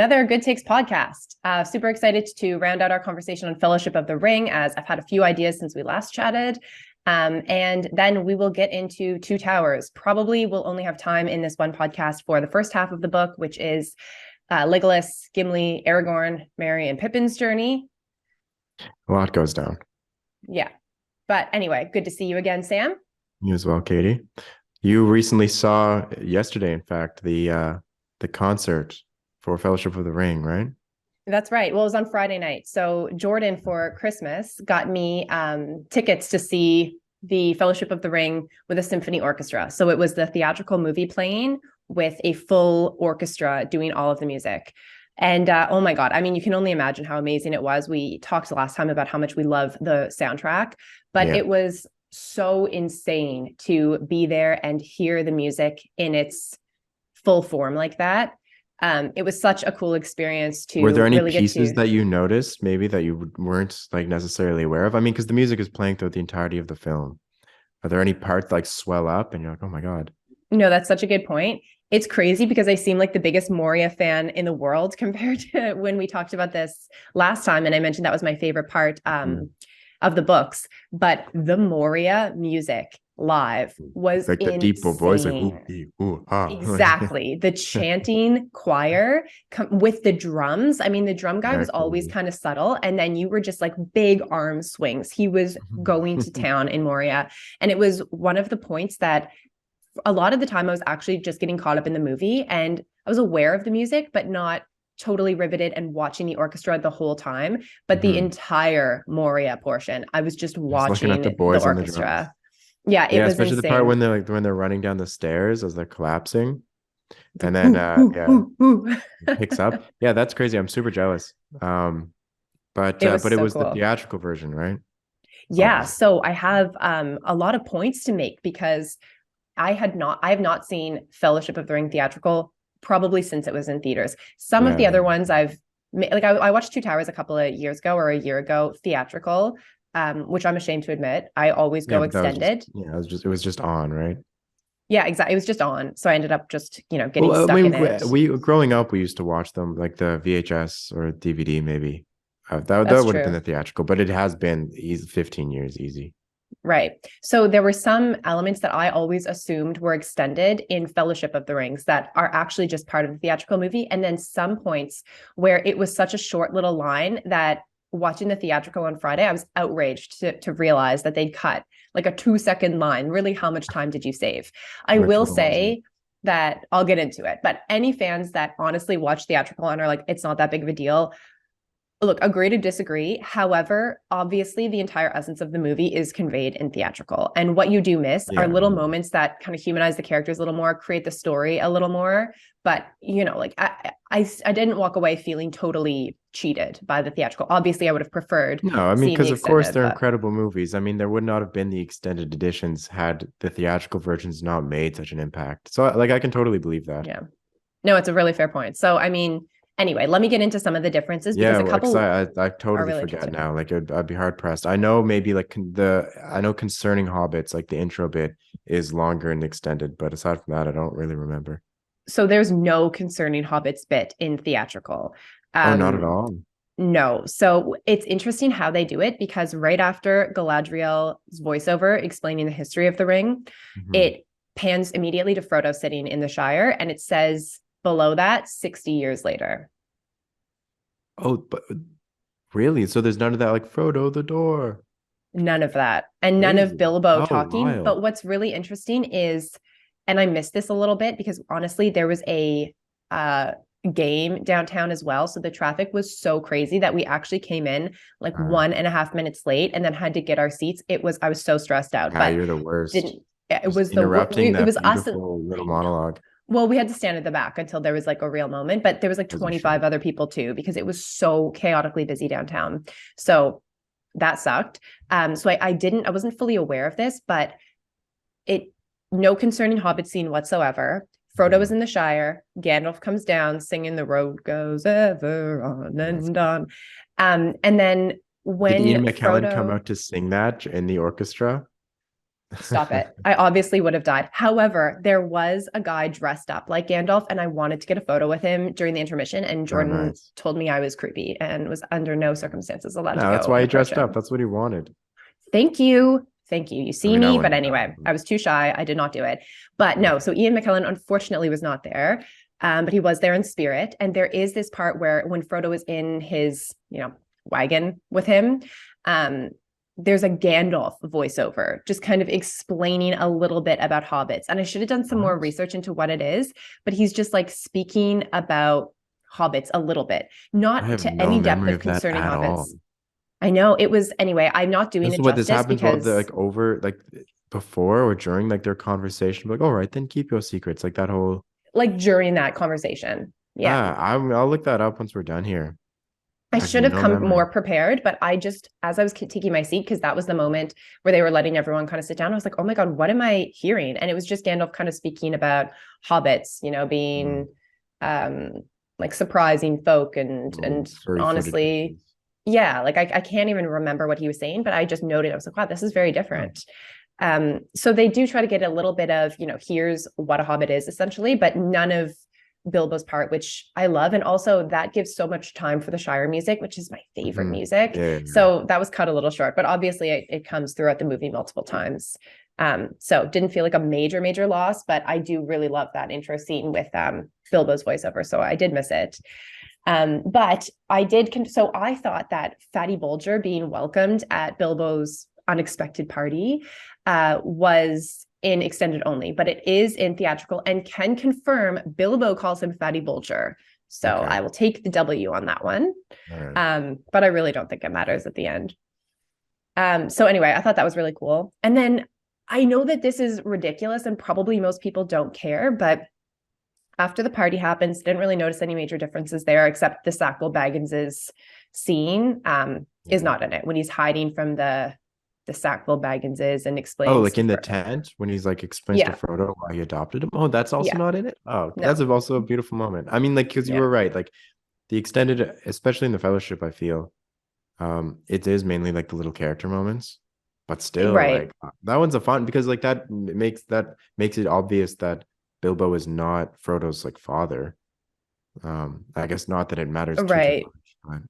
another Good Takes podcast. Super excited to round out our conversation on Fellowship of the Ring, as I've had a few ideas since we last chatted. And then we will get into Two Towers. Probably we'll only have time in this one podcast for the first half of the book, which is Legolas, Gimli, Aragorn, Merry and Pippin's journey. A lot goes down. Yeah. But anyway, good to see you again, Sam. You as well, Katie. You recently saw yesterday, in fact, the concert for Fellowship of the Ring, right? That's right. Well, it was on Friday night. So Jordan, for Christmas, got me tickets to see the Fellowship of the Ring with a symphony orchestra. So it was the theatrical movie playing with a full orchestra doing all of the music. And oh my God, I mean, you can only imagine how amazing it was. We talked last time about how much we love the soundtrack, but it was so insane to be there and hear the music in its full form like that. It was such a cool experience to. Were there any really pieces that you noticed maybe that you weren't like necessarily aware of? I mean, because the music is playing throughout the entirety of the film. Are there any parts like swell up and you're like, oh my God? No, that's such a good point. It's crazy because I seem like the biggest Moria fan in the world compared to when we talked about this last time. And I mentioned that was my favorite part of the books. But the Moria music live was like insane. The deep voice, like ooh, ah. Exactly. The chanting choir with the drums. I mean, the drum guy was always kind of subtle, and then you were just like big arm swings. He was going to town in Moria, and it was one of the points that a lot of the time I was actually just getting caught up in the movie, and I was aware of the music, but not totally riveted and watching the orchestra the whole time. But the entire Moria portion, I was just watching at the boys the orchestra. Yeah, it was especially insane. the part when they're running down the stairs as they're collapsing, and then it picks up. Yeah, that's crazy. I'm super jealous. But it was cool. The theatrical version, right? Yeah. So I have a lot of points to make because I have not seen Fellowship of the Ring theatrical probably since it was in theaters. Some of the other ones I watched Two Towers a couple of years ago or a year ago theatrical. Which I'm ashamed to admit. I always go extended. It was just on, right? Yeah, exactly. It was just on. So I ended up just, getting stuck in it. We growing up, we used to watch them like the VHS or DVD, maybe. That would have been the theatrical, but it has been 15 years easy. Right. So there were some elements that I always assumed were extended in Fellowship of the Rings that are actually just part of the theatrical movie. And then some points where it was such a short little line that watching the theatrical on Friday, I was outraged to realize that they'd cut like a 2-second line. Really, how much time did you save? I will say that I'll get into it, but any fans that honestly watch theatrical and are like, it's not that big of a deal. Look, agree to disagree. However, obviously the entire essence of the movie is conveyed in theatrical. And what you do miss are little moments that kind of humanize the characters a little more, create the story a little more. But, I didn't walk away feeling totally cheated by the theatrical. Obviously, I would have preferred. No, I mean, because of course they're incredible movies. I mean, there would not have been the extended editions had the theatrical versions not made such an impact. So I can totally believe that. Yeah. No, it's a really fair point. So, I mean, anyway, let me get into some of the differences because a couple. I totally really forget now. Like I'd be hard pressed. I know maybe like concerning Hobbits, like the intro bit is longer and extended, but aside from that, I don't really remember. So there's no concerning Hobbits bit in theatrical. Not at all. No. So it's interesting how they do it because right after Galadriel's voiceover explaining the history of the ring, it pans immediately to Frodo sitting in the Shire, and it says below that 60 years later. Oh, but really? So there's none of that, like Frodo the door. None of that. And none of Bilbo talking. Wild. But what's really interesting is, and I missed this a little bit because honestly, there was a game downtown as well. So the traffic was so crazy that we actually came in like 1.5 minutes late and then had to get our seats. I was so stressed out. But you're the worst. It was interrupting it was us little monologue. Well, we had to stand at the back until there was like a real moment, but there was like 25 other people too, because it was so chaotically busy downtown. So that sucked. So I wasn't fully aware of this, but no concerning Hobbit scene whatsoever. Frodo is in the Shire. Gandalf comes down singing "The road goes ever on and on." And then when did Ian McKellen come out to sing that in the orchestra? Stop it. I obviously would have died. However, there was a guy dressed up like Gandalf, and I wanted to get a photo with him during the intermission. And Jordan told me I was creepy and was under no circumstances allowed to go. That's why he dressed up. That's what he wanted. Thank you. Thank you. You see me, but anyway, I was too shy. I did not do it. But no, so Ian McKellen unfortunately was not there. But he was there in spirit. And there is this part where when Frodo is in his, wagon with him, there's a Gandalf voiceover just kind of explaining a little bit about hobbits. And I should have done some more research into what it is, but he's just like speaking about hobbits a little bit, not to any depth of concerning hobbits. All. I know it was anyway. I'm not doing it justice. This happens because before or during their conversation, all right, then keep your secrets, that whole during that conversation. Yeah, I'll look that up once we're done here. I should have come more prepared, but I just, as I was taking my seat, because that was the moment where they were letting everyone kind of sit down, I was like, oh my God, what am I hearing? And it was just Gandalf kind of speaking about hobbits, being surprising folk and honestly, yeah, I can't even remember what he was saying, but I just noted, I was like, wow, this is very different. So they do try to get a little bit of, here's what a hobbit is essentially, but none of Bilbo's part, which I love. And also that gives so much time for the Shire music, which is my favorite music. Yeah. So that was cut a little short, but obviously it comes throughout the movie multiple times. So didn't feel like a major loss, but I do really love that intro scene with Bilbo's voiceover. So I did miss it. But I did. So I thought that Fatty Bolger being welcomed at Bilbo's unexpected party was in extended only, but it is in theatrical, and can confirm Bilbo calls him Fatty Bolger. So I will take the W on that one. Right. But I really don't think it matters at the end. So anyway, I thought that was really cool. And then I know that this is ridiculous and probably most people don't care, but after the party happens, didn't really notice any major differences there, except the Sackville Baggins's scene is not in it when he's hiding from the Sackville Bagginses and explains. In the tent when he's explains to Frodo why he adopted him. Oh, that's also not in it. Oh, no. That's also a beautiful moment. I mean, because you were right, the extended, especially in the Fellowship, I feel it is mainly the little character moments, but still that one's a fun, because that makes it obvious that Bilbo is not Frodo's father. I guess not that it matters too much, but...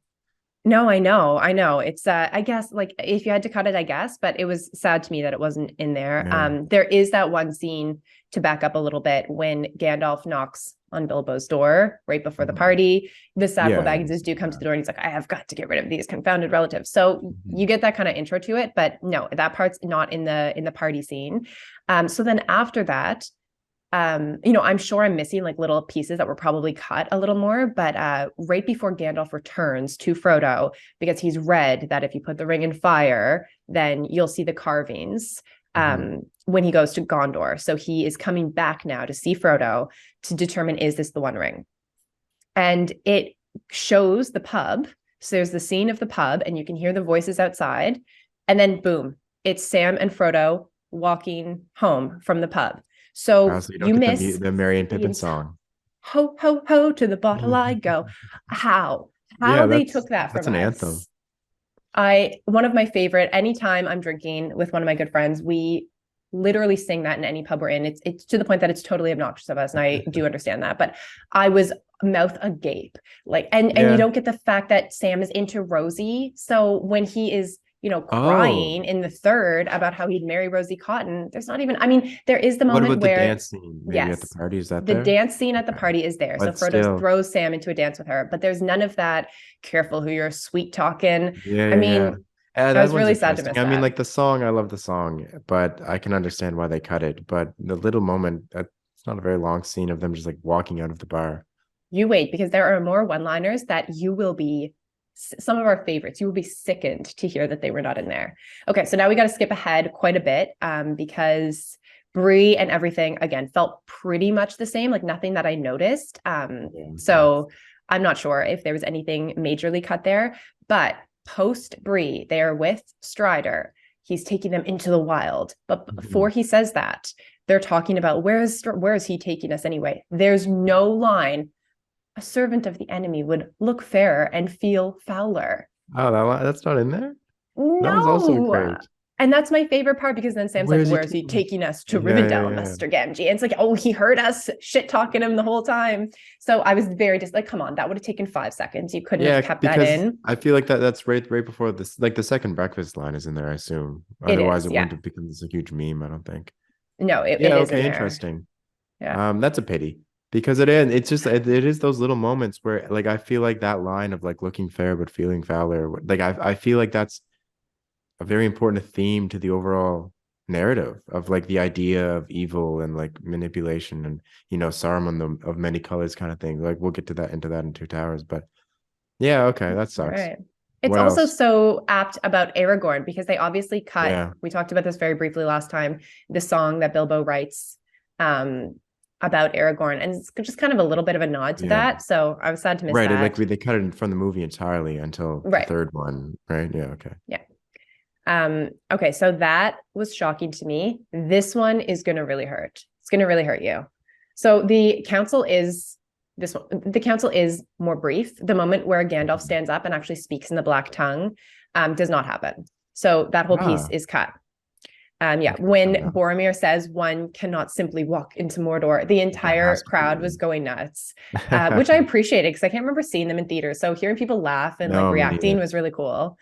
No, I know. It's I guess if you had to cut it, I guess, but it was sad to me that it wasn't in there. Yeah. There is that one scene, to back up a little bit, when Gandalf knocks on Bilbo's door right before the party. The Sackville Bagginses do come to the door, and he's like, I have got to get rid of these confounded relatives. So you get that kind of intro to it, but no, that part's not in the party scene. So then after that, I'm sure I'm missing little pieces that were probably cut a little more, but right before Gandalf returns to Frodo, because he's read that if you put the ring in fire, then you'll see the carvings when he goes to Gondor. So he is coming back now to see Frodo to determine, is this the One Ring? And it shows the pub. So there's the scene of the pub, and you can hear the voices outside, and then boom, it's Sam and Frodo walking home from the pub. So you miss the Merry and Pippin song. Ho, ho, ho, to the bottle I go. How they took that from us. That's an anthem. One of my favorite, anytime I'm drinking with one of my good friends, we literally sing that in any pub we're in. It's to the point that it's totally obnoxious of us, and I do understand that. But I was mouth agape. And you don't get the fact that Sam is into Rosie. So when he is crying in the third about how he'd marry Rosie Cotton, there's not even, there is the moment where the dance scene at the party, is that the dance scene at the party is there. But so Frodo throws Sam into a dance with her, but there's none of that careful who you're sweet talking. I was really sad to miss that. The song, I love the song, but I can understand why they cut it. But the little moment, it's not a very long scene of them just walking out of the bar. You wait, because there are more one-liners that you will be, some of our favorites, you will be sickened to hear that they were not in there. Okay, so now we got to skip ahead quite a bit because Bree and everything, again, felt pretty much the same, nothing that I noticed. So I'm not sure if there was anything majorly cut there, but post Bree, they are with Strider. He's taking them into the wild. But before he says that, they're talking about where is he taking us anyway? There's no line, a servant of the enemy would look fairer and feel fouler. Oh, that's not in there? No. That was also great. And that's my favorite part, because then Sam's like, where's he taking us? To Rivendell, Master Gamgee. And it's like, oh, he heard us shit talking him the whole time. So I was very just like, come on, that would have taken 5 seconds. You couldn't have kept that in. I feel like that's right before this, like the second breakfast line is in there, I assume. Otherwise, it wouldn't have become this huge meme, I don't think. No, it is in there. Interesting. Yeah. That's a pity. Because it is those little moments where, like, I feel like that line of like looking fair but feeling fouler, like I feel like that's a very important theme to the overall narrative of like the idea of evil and like manipulation and, you know, Saruman of many colors kind of thing. Like we'll get into that in Two Towers, but yeah, okay, that sucks. Right. It's what also else? So apt about Aragorn, because they obviously cut. Yeah. We talked about this very briefly last time. The song that Bilbo writes about Aragorn, and it's just kind of a little bit of a nod to that. So I was sad to miss that. Right, like they cut it from the movie entirely until the third one, right? Yeah, okay. Yeah. Okay, so that was shocking to me. This one is going to really hurt. It's going to really hurt you. So the council is more brief. The moment where Gandalf stands up and actually speaks in the Black Tongue does not happen. So that whole piece is cut. When Boromir says one cannot simply walk into Mordor, the entire crowd was going nuts, which I appreciated, because I can't remember seeing them in theaters. So hearing people laugh and like reacting was really cool.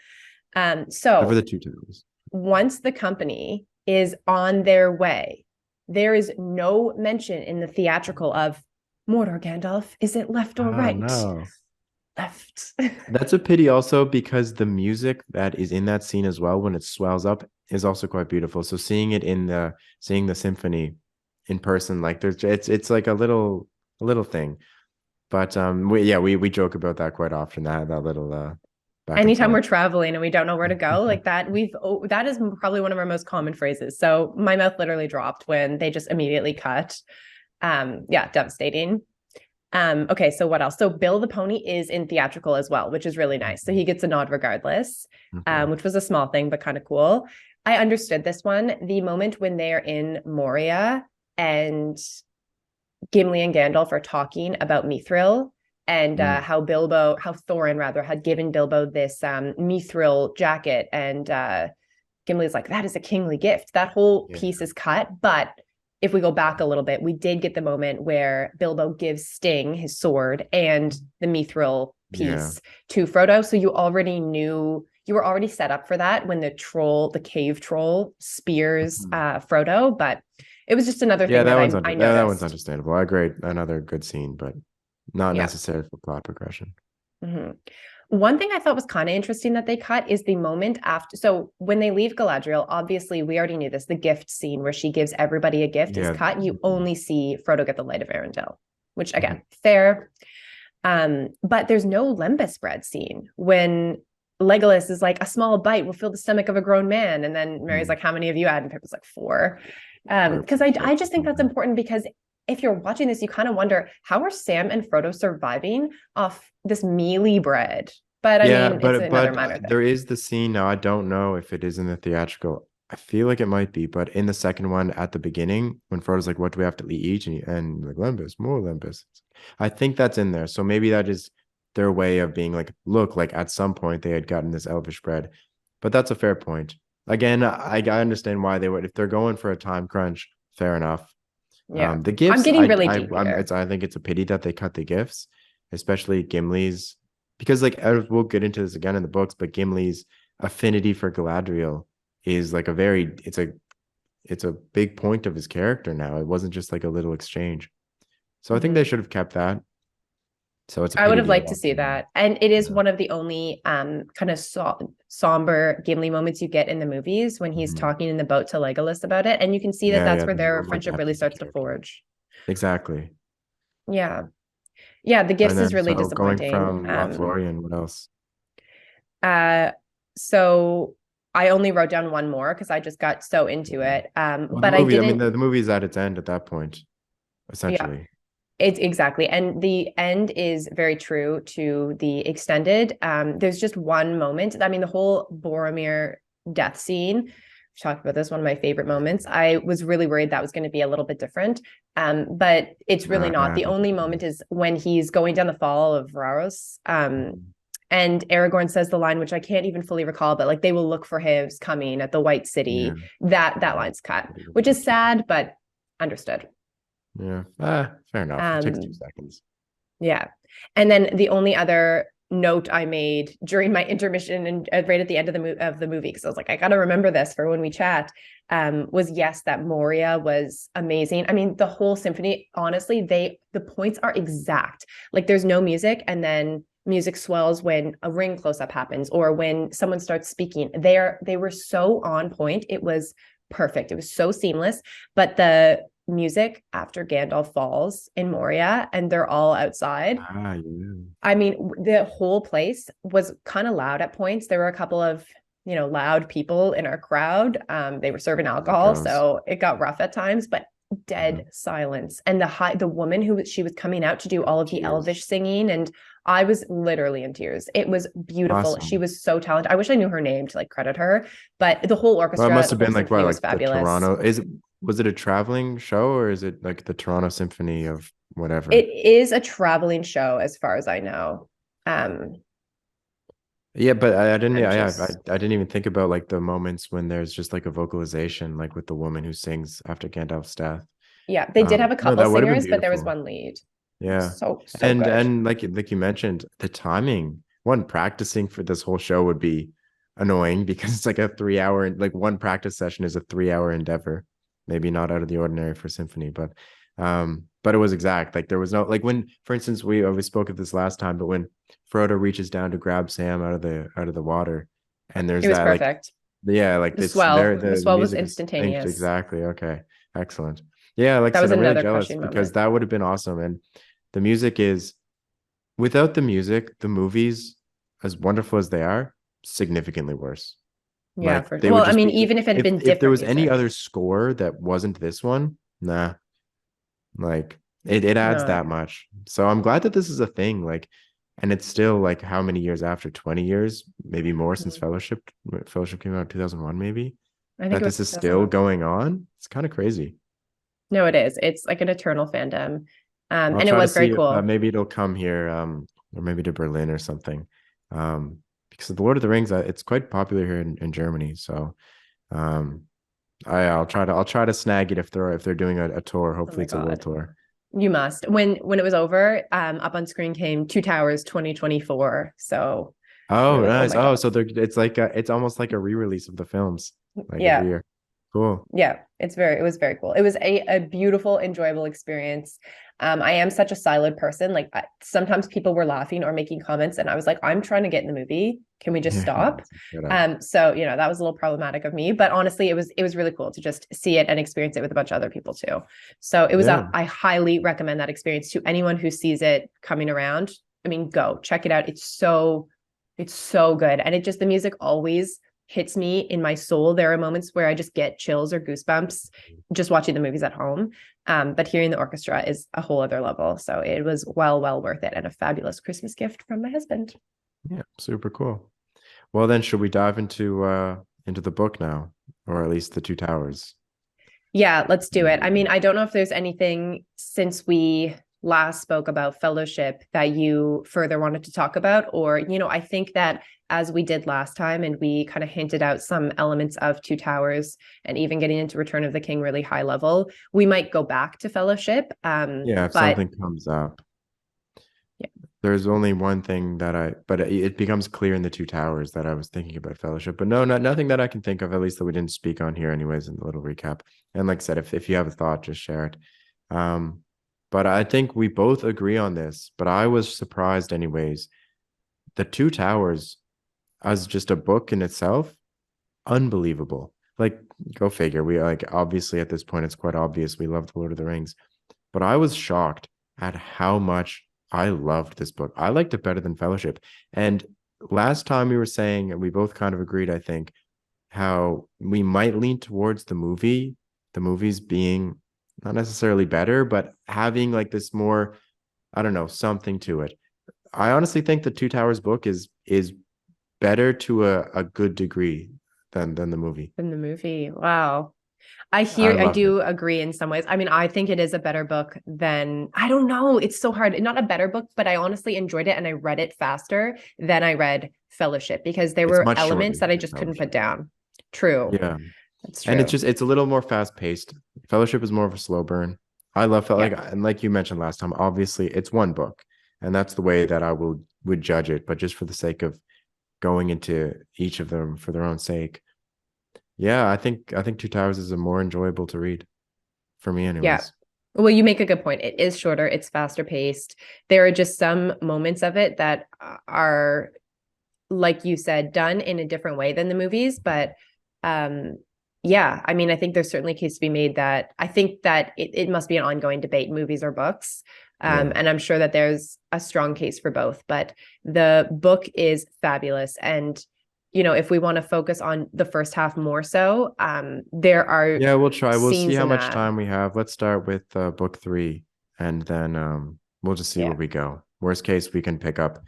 So over the Two Towers, once the company is on their way, there is no mention in the theatrical of Mordor, Gandalf. Is it left or right? No. Left. That's a pity also, because the music that is in that scene as well, when it swells up, is also quite beautiful. So seeing the symphony in person, like it's like a little thing. But we joke about that quite often, that little anytime we're traveling and we don't know where to go, like that that is probably one of our most common phrases. So my mouth literally dropped when they just immediately cut. Devastating. Okay, so what else? So Bill the Pony is in theatrical as well, which is really nice. So he gets a nod regardless, which was a small thing, but kind of cool. I understood this one. The moment when they're in Moria and Gimli and Gandalf are talking about Mithril, and how Thorin had given Bilbo this Mithril jacket, and Gimli's like, that is a kingly gift. That whole piece is cut, but if we go back a little bit, we did get the moment where Bilbo gives Sting his sword and the Mithril piece to Frodo. So you were already set up for that when the cave troll spears Frodo, but it was just another thing that I noticed. That one's understandable. I agree. Another good scene, but not necessary for plot progression. Mm-hmm. One thing I thought was kind of interesting that they cut is the moment after. So when they leave Galadriel, obviously we already knew this, the gift scene where she gives everybody a gift is cut. You only see Frodo get the Light of Arendelle, which again, fair. But there's no lembas bread scene when Legolas is like, a small bite will fill the stomach of a grown man. And then Mary's like, how many have you had? And Pippa's like, 4. Because I just think that's important, because if you're watching this, you kind of wonder, how are Sam and Frodo surviving off this mealy bread? But I mean, it's another minor thing. There is the scene now. I don't know if it is in the theatrical. I feel like it might be, but in the second one at the beginning, when Frodo's like, what do we have to eat? And like, lembas, more lembas. I think that's in there. So maybe that is their way of being like, look, like at some point they had gotten this elvish bread. But that's a fair point. Again, I understand why they would. If they're going for a time crunch, fair enough. Yeah, the gifts. I'm getting really deep I think it's a pity that they cut the gifts, especially Gimli's, because like we'll get into this again in the books, but Gimli's affinity for Galadriel is like it's a big point of his character now. It wasn't just like a little exchange. So I think they should have kept that. So I would have liked to see that. And it is one of the only kind of somber Gimli moments you get in the movies, when he's talking in the boat to Legolas about it. And you can see that that's where their friendship really starts to forge. Exactly. Yeah. Yeah, the gifts is really disappointing. Going from Lothlorien, what else? So I only wrote down one more because I just got so into it. But I didn't. I mean, the movie's at its end at that point, essentially. Yeah. It's exactly. And the end is very true to the extended. There's just one moment. I mean, the whole Boromir death scene, we talked about this, one of my favorite moments. I was really worried that was going to be a little bit different. But it's really not. The only moment is when he's going down the fall of Varos. And Aragorn says the line, which I can't even fully recall, but like they will look for his coming at the White City. That line's cut, which is sad, but understood. Yeah, fair enough. It takes 2 seconds. Yeah. And then the only other note I made during my intermission and right at the end of the movie, because I was like, I got to remember this for when we chat, was yes, that Moria was amazing. I mean, the whole symphony, honestly, the points are exact. Like there's no music, and then music swells when a ring close-up happens or when someone starts speaking. They were so on point. It was perfect. It was so seamless. But the music after Gandalf falls in Moria and they're all outside. Yeah. I mean, the whole place was kind of loud at points. There were a couple of, loud people in our crowd. They were serving alcohol, so it got rough at times, but dead silence. And the woman she was coming out to do all of the Elvish singing, and I was literally in tears. It was beautiful. Awesome. She was so talented. I wish I knew her name to like credit her, but the whole orchestra. Well, it must have been like fabulous. The Toronto. Was it a traveling show, or is it like the Toronto Symphony of whatever? It is a traveling show, as far as I know. Yeah, but I didn't. I didn't even think about like the moments when there's just like a vocalization, like with the woman who sings after Gandalf's death. Yeah, they did have a couple singers, but there was one lead. Yeah, so and good. And like you mentioned, the timing. One, practicing for this whole show would be annoying because it's like a 3-hour, like one practice session is a 3-hour endeavor. Maybe not out of the ordinary for symphony, but it was exact. Like there was no, like when, for instance, we spoke of this last time, but when Frodo reaches down to grab Sam out of the water, and there's that perfect. Like, yeah, like the swell. The swell was instantaneous. Exactly. Okay, excellent. Yeah, like that was I'm really jealous because that would have been awesome. And the music is, without the music, the movies, as wonderful as they are, significantly worse. Yeah, like, I mean, even if it had been different, if there was any other score that wasn't this one, nah, like it adds that much. So I'm glad that this is a thing. Like, and it's still like how many years after? 20 years, maybe more since Fellowship came out in 2001, maybe. I think this is still going on. It's kind of crazy. No, it is. It's like an eternal fandom, and it was very cool. Maybe it'll come here, or maybe to Berlin or something. Because the Lord of the Rings, it's quite popular here in Germany. So, I'll try to snag it if they're doing a tour. Hopefully, it's a world tour. You must. When it was over, up on screen came Two Towers 2024. So. Oh, nice. So it's like it's almost like a re-release of the films. Like every year. Cool. Yeah, it was very cool. It was a beautiful, enjoyable experience. I am such a silent person. Like sometimes people were laughing or making comments, and I was like, I'm trying to get in the movie. Can we just stop? So that was a little problematic of me, but honestly, it was really cool to just see it and experience it with a bunch of other people too. So it was I highly recommend that experience to anyone who sees it coming around. I mean, go check it out. It's so good, and the music always hits me in my soul. There are moments where I just get chills or goosebumps just watching the movies at home. But hearing the orchestra is a whole other level. So it was well worth it, and a fabulous Christmas gift from my husband. Yeah, super cool. Well, then should we dive into the book now, or at least the Two Towers? Yeah, let's do it. I mean, I don't know if there's anything since we last spoke about Fellowship that you further wanted to talk about, or I think that as we did last time, and we kind of hinted out some elements of Two Towers and even getting into Return of the King really high level, we might go back to Fellowship. If something comes up. Yeah. There's only one thing but it becomes clear in the Two Towers that I was thinking about Fellowship, but nothing that I can think of, at least that we didn't speak on here anyways in the little recap. And like I said, if you have a thought, just share it. But I think we both agree on this, but I was surprised anyways. The Two Towers, as just a book in itself, unbelievable. Like, go figure. We obviously at this point, it's quite obvious we love The Lord of the Rings, but I was shocked at how much I loved this book. I liked it better than Fellowship. And last time we were saying, and we both kind of agreed, I think, how we might lean towards the movies being not necessarily better, but having like this more, I don't know, something to it. I honestly think the Two Towers book is better to a good degree than the movie. Than the movie. Wow. I do agree in some ways. I mean, I think it is a better book than, I don't know, it's so hard. Not a better book, but I honestly enjoyed it and I read it faster than I read Fellowship because there were elements that I just couldn't put down. True. Yeah. That's true. And it's a little more fast paced. Fellowship is more of a slow burn. I love and like you mentioned last time, obviously it's one book, and that's the way that I would judge it. But just for the sake of going into each of them for their own sake, yeah, I think Two Towers is a more enjoyable to read for me, anyways. Yeah. Well, you make a good point. It is shorter. It's faster paced. There are just some moments of it that are, like you said, done in a different way than the movies. But yeah, I mean, I think there's certainly a case to be made that I think that it must be an ongoing debate, movies or books. And I'm sure that there's a strong case for both. But the book is fabulous. And if we want to focus on the first half more so, there are we'll try. We'll see how much time we have. Let's start with book 3, and then we'll just see where we go. Worst case, we can pick up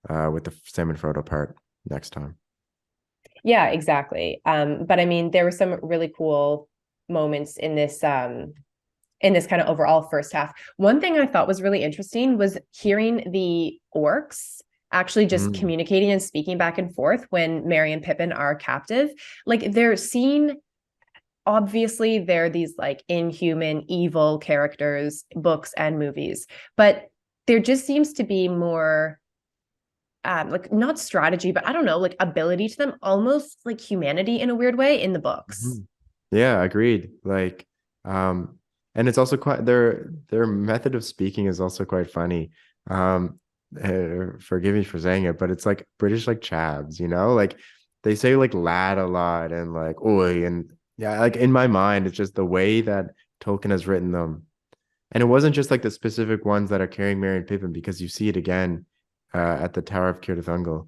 with the Sam and Frodo part next time. Yeah, exactly. But I mean, there were some really cool moments in this kind of overall first half. One thing I thought was really interesting was hearing the orcs actually just communicating and speaking back and forth when Merry and Pippin are captive. Like they're seen, obviously they're these like inhuman, evil characters, books and movies, but there just seems to be more like not strategy, but I don't know, like ability to them, almost like humanity in a weird way in the books. Yeah, agreed. Like, and it's also quite their method of speaking is also quite funny. Forgive me for saying it, but it's like British like chavs, like they say like lad a lot and like oi, and yeah, like in my mind it's just the way that Tolkien has written them. And it wasn't just like the specific ones that are carrying Merry and Pippin, because you see it again at the Tower of Cirith.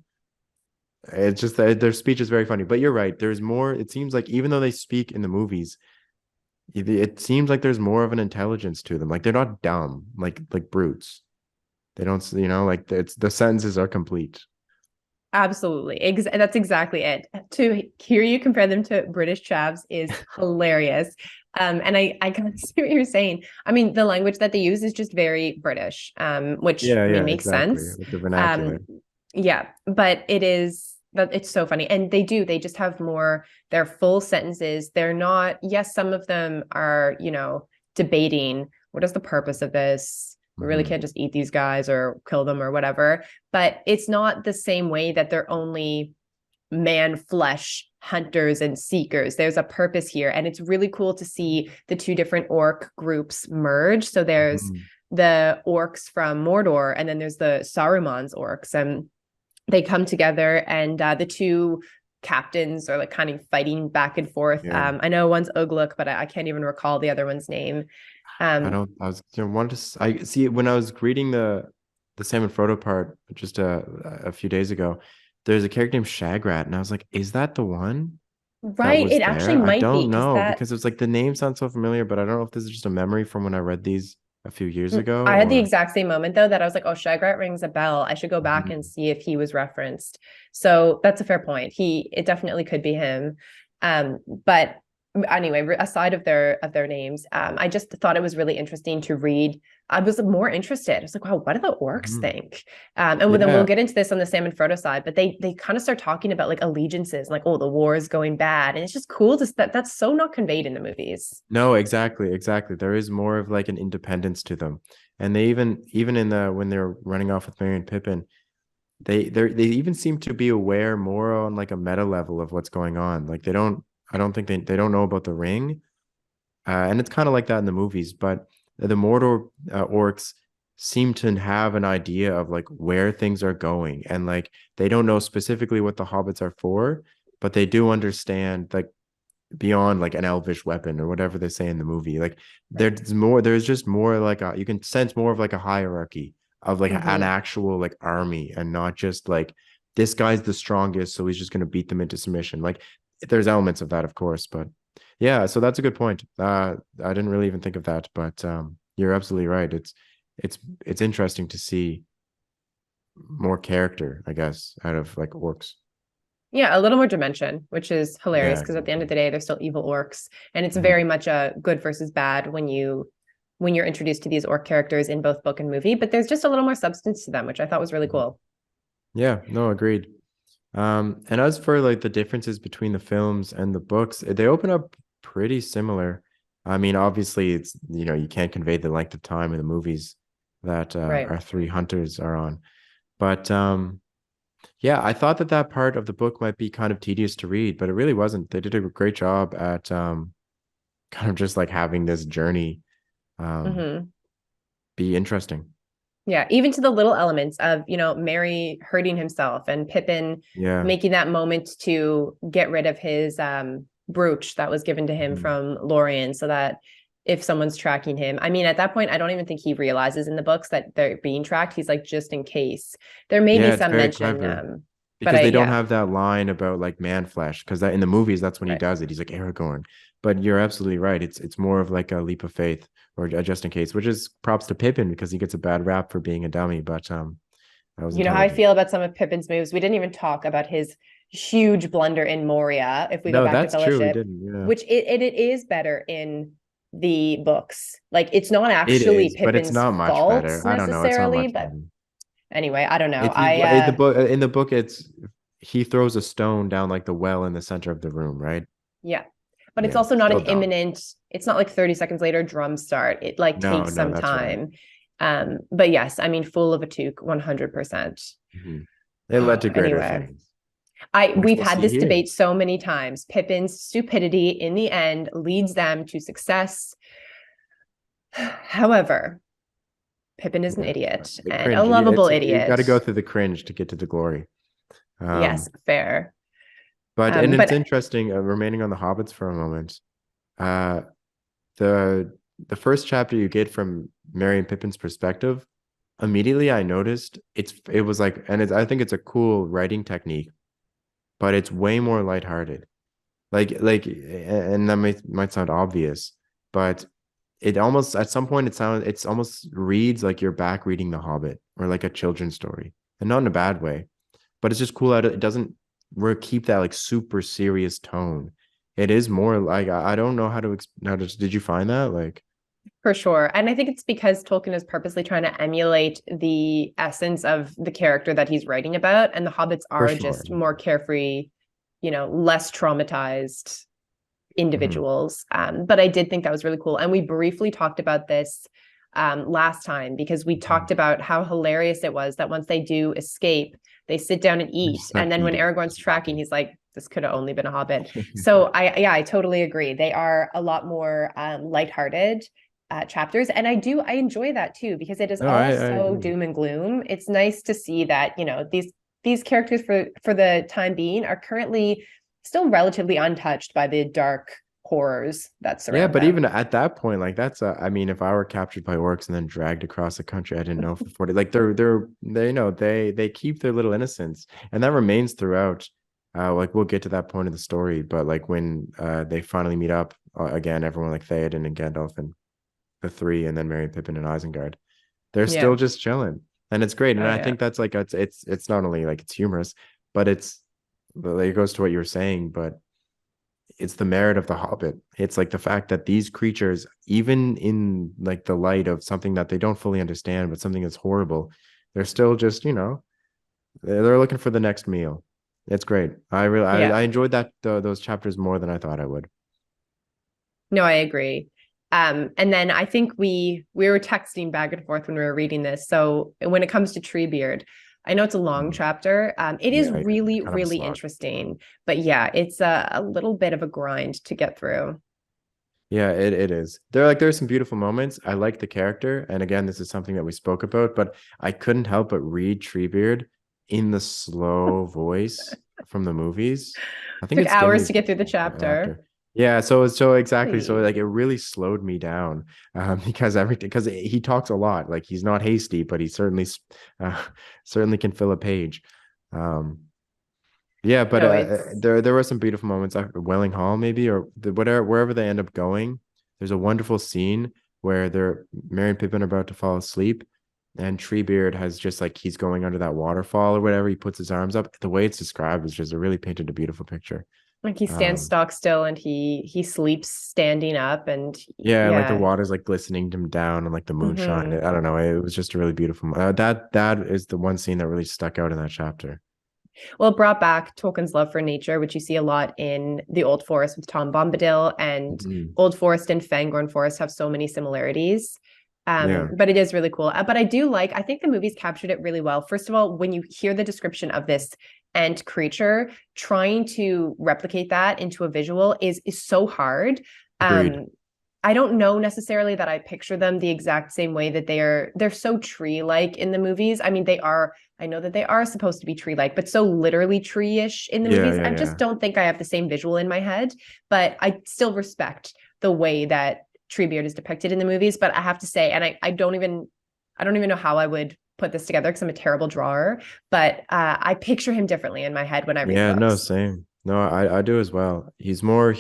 It's just that their speech is very funny. But you're right, there's more. It seems like even though they speak in the movies, it seems like there's more of an intelligence to them. Like they're not dumb like brutes. They don't, like the sentences are complete. Absolutely. That's exactly it. To hear you compare them to British chavs is hilarious. And I kind of see what you're saying. I mean, the language that they use is just very British, which makes sense. Like the vernacular. Yeah, but it's so funny. And they just have more, they're full sentences. They're not, yes, some of them are, debating what is the purpose of this? We really can't just eat these guys or kill them or whatever. But it's not the same way that they're only man flesh hunters and seekers. There's a purpose here. And it's really cool to see the two different orc groups merge. So there's the orcs from Mordor, and then there's the Saruman's orcs. And they come together, and the two captains are like kind of fighting back and forth. I know one's Ugluk, but I can't even recall the other one's name. I see when I was reading the Sam and Frodo part just a few days ago, there's a character named Shagrat, and I was like, is that the one? Right, it actually might be. I don't know, because it's like the name sounds so familiar, but I don't know if this is just a memory from when I read these a few years ago. I had the exact same moment though, that I was like, oh, Shagrat rings a bell. I should go back and see if he was referenced. So that's a fair point. It definitely could be him. But anyway, aside of their names, I just thought it was really interesting to read. I was more interested. I was like, wow, what do the orcs think? And then we'll get into this on the Sam and Frodo side, but they kind of start talking about like allegiances, like, oh, the war is going bad. And it's just cool that's so not conveyed in the movies. No, exactly. There is more of like an independence to them. And they even in when they're running off with Merry and Pippin, they even seem to be aware more on like a meta level of what's going on. Like I don't think they don't know about the ring. And it's kind of like that in the movies, but the Mordor orcs seem to have an idea of like where things are going, and like they don't know specifically what the hobbits are for, but they do understand like beyond like an elvish weapon or whatever they say in the movie. Like there's just more like you can sense more of like a hierarchy of like an actual like army, and not just like this guy's the strongest, so he's just going to beat them into submission. Like there's elements of that, of course, but yeah, so that's a good point. I didn't really even think of that, but you're absolutely right. It's interesting to see more character, I guess, out of like orcs. Yeah, a little more dimension, which is hilarious because at the end of the day, they're still evil orcs, and it's very much a good versus bad when you're introduced to these orc characters in both book and movie. But there's just a little more substance to them, which I thought was really cool. Yeah, no, agreed. And as for like the differences between the films and the books, they open up pretty similar. I mean, obviously, it's you can't convey the length of time in the movies that Right. our three hunters are on, but yeah, I thought that part of the book might be kind of tedious to read, but it really wasn't. They did a great job at kind of just like having this journey be interesting. Yeah, even to the little elements of, Merry hurting himself and Pippin making that moment to get rid of his brooch that was given to him from Lorien so that if someone's tracking him, I mean, at that point, I don't even think he realizes in the books that they're being tracked. He's like, just in case. There may be some mention. Because they don't have that line about like man flesh, because that in the movies, that's when he does it. He's like Aragorn. But you're absolutely right. It's more of like a leap of faith or a just in case, which is props to Pippin because he gets a bad rap for being a dummy. But that was how I feel about some of Pippin's moves. We didn't even talk about his huge blunder in Moria. If we go back to Fellowship, which it is better in the books. Like it's not actually Pippin's but it's not much fault better. I don't know. It's not much better. Anyway, I don't know. In the book, it's he throws a stone down like the well in the center of the room, right? Yeah. But it's also not an imminent, it's not like 30 seconds later, drums start. It like takes some time. Right. But yes, I mean, Fool of a Toque, 100%. It led to greater things. We've had this debate so many times. Pippin's stupidity in the end leads them to success. However, Pippin is an idiot and a lovable idiot. You got to go through the cringe to get to the glory. Yes, fair. But it's interesting, remaining on the Hobbits for a moment. The first chapter you get from Merry and Pippin's perspective, immediately I noticed it was like, and I think it's a cool writing technique, but it's way more lighthearted. And that might sound obvious, but it almost at some point it's almost reads like you're back reading The Hobbit or like a children's story, and not in a bad way, but it's just cool that it doesn't keep that like super serious tone. It is more like I don't know how to did you find that like? For sure. And I think it's because Tolkien is purposely trying to emulate the essence of the character that he's writing about, and the Hobbits are just more carefree, less traumatized individuals. But I did think that was really cool. And we briefly talked about this last time because we talked about how hilarious it was that once they do escape, they sit down and eat. And then when Aragorn's tracking, he's like, this could have only been a hobbit. So I totally agree. They are a lot more lighthearted chapters. And I enjoy that too, because it is so doom and gloom. It's nice to see that, these characters for the time being are currently still relatively untouched by the dark horrors that surround but them. even at that point, like that's I mean, if I were captured by orcs and then dragged across the country, I didn't know for 40, like they keep their little innocence, and that remains throughout. Like we'll get to that point of the story, but like when they finally meet up again, everyone like Theoden and Gandalf and the three, and then Merry, Pippin, and Isengard, they're still just chilling, and it's great. And I think that's like it's not only like it's humorous, but it goes to what you were saying, but it's the merit of the Hobbit. It's like the fact that these creatures, even in like the light of something that they don't fully understand, but something that's horrible, they're still just, they're looking for the next meal. It's great. I enjoyed those chapters more than I thought I would. No, I agree. And then I think we were texting back and forth when we were reading this. So when it comes to Treebeard, I know it's a long chapter. It is really, really interesting. But yeah, it's a little bit of a grind to get through. Yeah, it is. There's some beautiful moments. I like the character. And again, this is something that we spoke about, but I couldn't help but read Treebeard in the slow voice from the movies. I think it took hours to get through the chapter. Yeah, so exactly. So like it really slowed me down because he talks a lot. Like he's not hasty, but he certainly can fill a page. But there were some beautiful moments. Welling Hall, maybe, or wherever they end up going. There's a wonderful scene where Merry and Pippin are about to fall asleep, and Treebeard has just like he's going under that waterfall or whatever. He puts his arms up. The way it's described is just a really painted a beautiful picture. Like he stands stock still and he sleeps standing up, and yeah, and like the water's like glistening him down and like the moonshine. I don't know. It was just a really beautiful. That is the one scene that really stuck out in that chapter. Well, it brought back Tolkien's love for nature, which you see a lot in the Old Forest with Tom Bombadil, and Old Forest and Fangorn Forest have so many similarities. But it is really cool. But I think the movies captured it really well. First of all, when you hear the description of this Ent creature, trying to replicate that into a visual is so hard. I don't know necessarily that I picture them the exact same way that they're so tree-like in the movies. I mean, I know that they are supposed to be tree-like, but so literally tree-ish in the movies. I just don't think I have the same visual in my head, but I still respect the way that Treebeard is depicted in the movies. But I have to say, and I don't even know how I would put this together because I'm a terrible drawer, but I picture him differently in my head when I read books. No, same. No, I do as well. He's more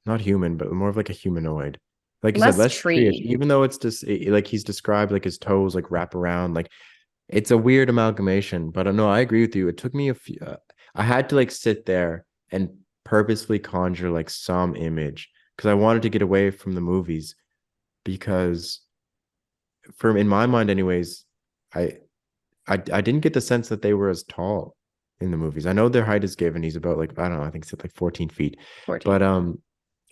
not human, but more of like a humanoid. Like you said, less tree. Even though it's just like he's described like his toes like wrap around, like it's a weird amalgamation. But no, I agree with you. It took me a few. I had to like sit there and purposefully conjure like some image because I wanted to get away from the movies, because in my mind anyways, I didn't get the sense that they were as tall in the movies. I know their height is given. He's about like, I don't know, I think it's like 14 feet. 14. But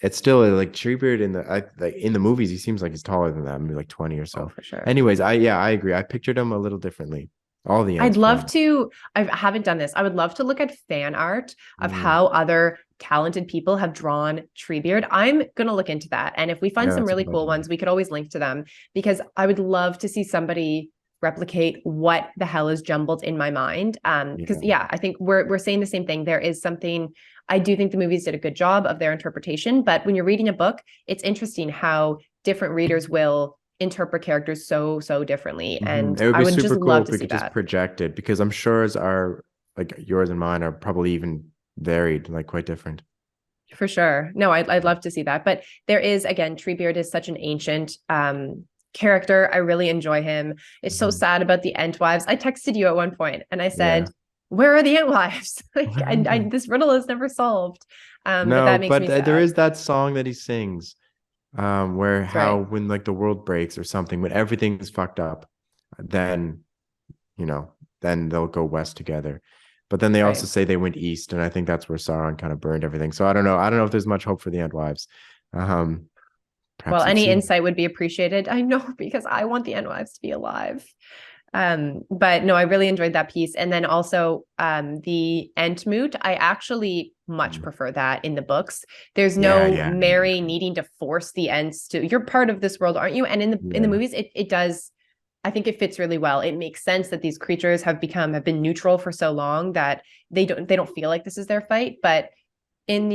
it's still like Treebeard in the movies, he seems like he's taller than that, maybe like 20 or so. Oh, for sure. Anyways, I agree. I pictured him a little differently. All the I'd love to, I haven't done this. I would love to look at fan art of how other talented people have drawn Treebeard. I'm going to look into that. And if we find some really cool ones, we could always link to them, because I would love to see somebody replicate what the hell is jumbled in my mind. Because I think we're saying the same thing. There is something, I do think the movies did a good job of their interpretation, but when you're reading a book, it's interesting how different readers will interpret characters so differently. And I would just love to see that. Just projected, because I'm sure like yours and mine are probably even varied, like quite different. For sure. No, I'd love to see that. But there is, again, Treebeard is such an ancient character. I really enjoy him. It's so sad about the Entwives. I texted you at one point and I said, where are the Entwives? Like, this riddle is never solved. No, but that makes me sad. There is that song that he sings where when like the world breaks or something, when everything's fucked up, then they'll go west together. But then they also say they went east, and I think that's where Sauron kind of burned everything. So I don't know if there's much hope for the Entwives. Well, any insight would be appreciated. I know, because I want the Entwives to be alive. But no, I really enjoyed that piece. And then also the Entmoot, I actually much prefer that in the books. There's no Merry needing to force the Ents to, you're part of this world, aren't you? And in the movies, it does, I think it fits really well. It makes sense that these creatures have been neutral for so long that they don't feel like this is their fight. But in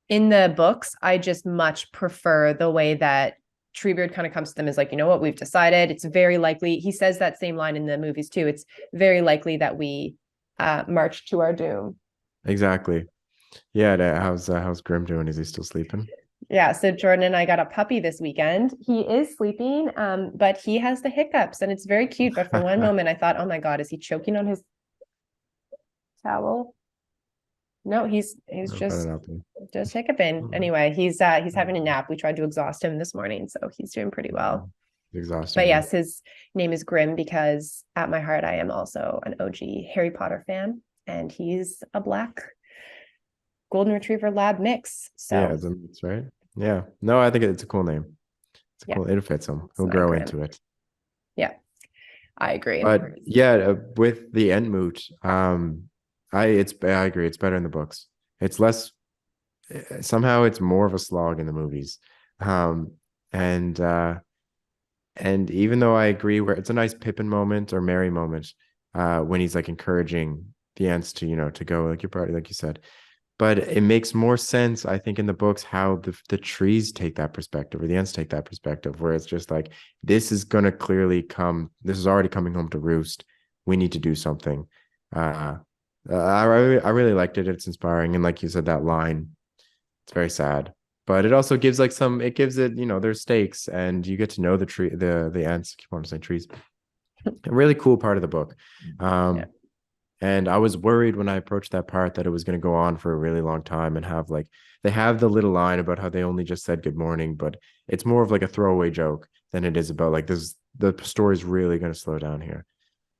the books, I just much prefer the way that Treebeard kind of comes to them as like, you know what, we've decided. It's very likely, he says that same line in the movies too. It's very likely that we march to our doom. Exactly. Yeah. How's Grim doing? Is he still sleeping? Yeah. So Jordan and I got a puppy this weekend. He is sleeping, but he has the hiccups and it's very cute. But for one moment I thought, oh my God, is he choking on his towel? No, he's just hiccuping. Anyway, he's having a nap. We tried to exhaust him this morning, so he's doing pretty well. Exhausting. But yes, his name is Grim because at my heart I am also an OG Harry Potter fan, and he's a black golden retriever lab mix. So yeah, that's right. Yeah. No, I think it's a cool name. It's cool. It fits him. He'll grow into it. Yeah, I agree. But with the Entmoot, I agree. It's better in the books. It's less, somehow it's more of a slog in the movies. And even though I agree where it's a nice Pippin moment or Merry moment, when he's like encouraging the Ents to, to go like your party, like you said, but it makes more sense, I think, in the books, how the trees take that perspective or the Ents take that perspective, where it's just like, this is going to clearly this is already coming home to roost. We need to do something. I really liked it. It's inspiring. And like you said, that line, it's very sad. but it also gives like it gives it, there's stakes, and you get to know the Ents. I keep on saying trees. A really cool part of the book. Yeah. And I was worried when I approached that part that it was going to go on for a really long time and have like, they have the little line about how they only just said good morning, but it's more of like a throwaway joke than it is about like this, the story's really going to slow down here.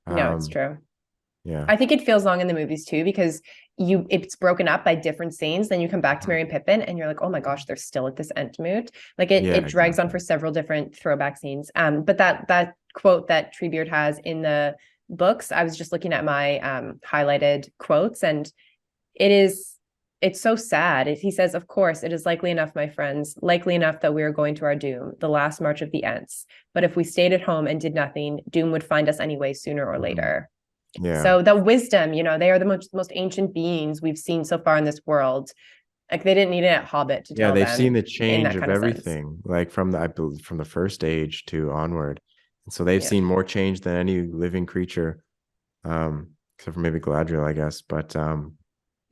No, it's true. Yeah. I think it feels long in the movies too, because it's broken up by different scenes. Then you come back to Merry and Pippin and you're like, oh my gosh, they're still at this Ent mood. Like it drags on for several different throwback scenes. But that quote that Treebeard has in the books, I was just looking at my highlighted quotes, and it's so sad. He says, of course, it is likely enough, my friends, likely enough that we are going to our doom, the last march of the Ents. But if we stayed at home and did nothing, doom would find us anyway, sooner or later. Yeah. So the wisdom, they are the most ancient beings we've seen so far in this world. Like they didn't need a Hobbit to tell them. Yeah, they've seen the change of everything, sense. like from the first age to onward. And so they've seen more change than any living creature, except for maybe Galadriel, I guess. But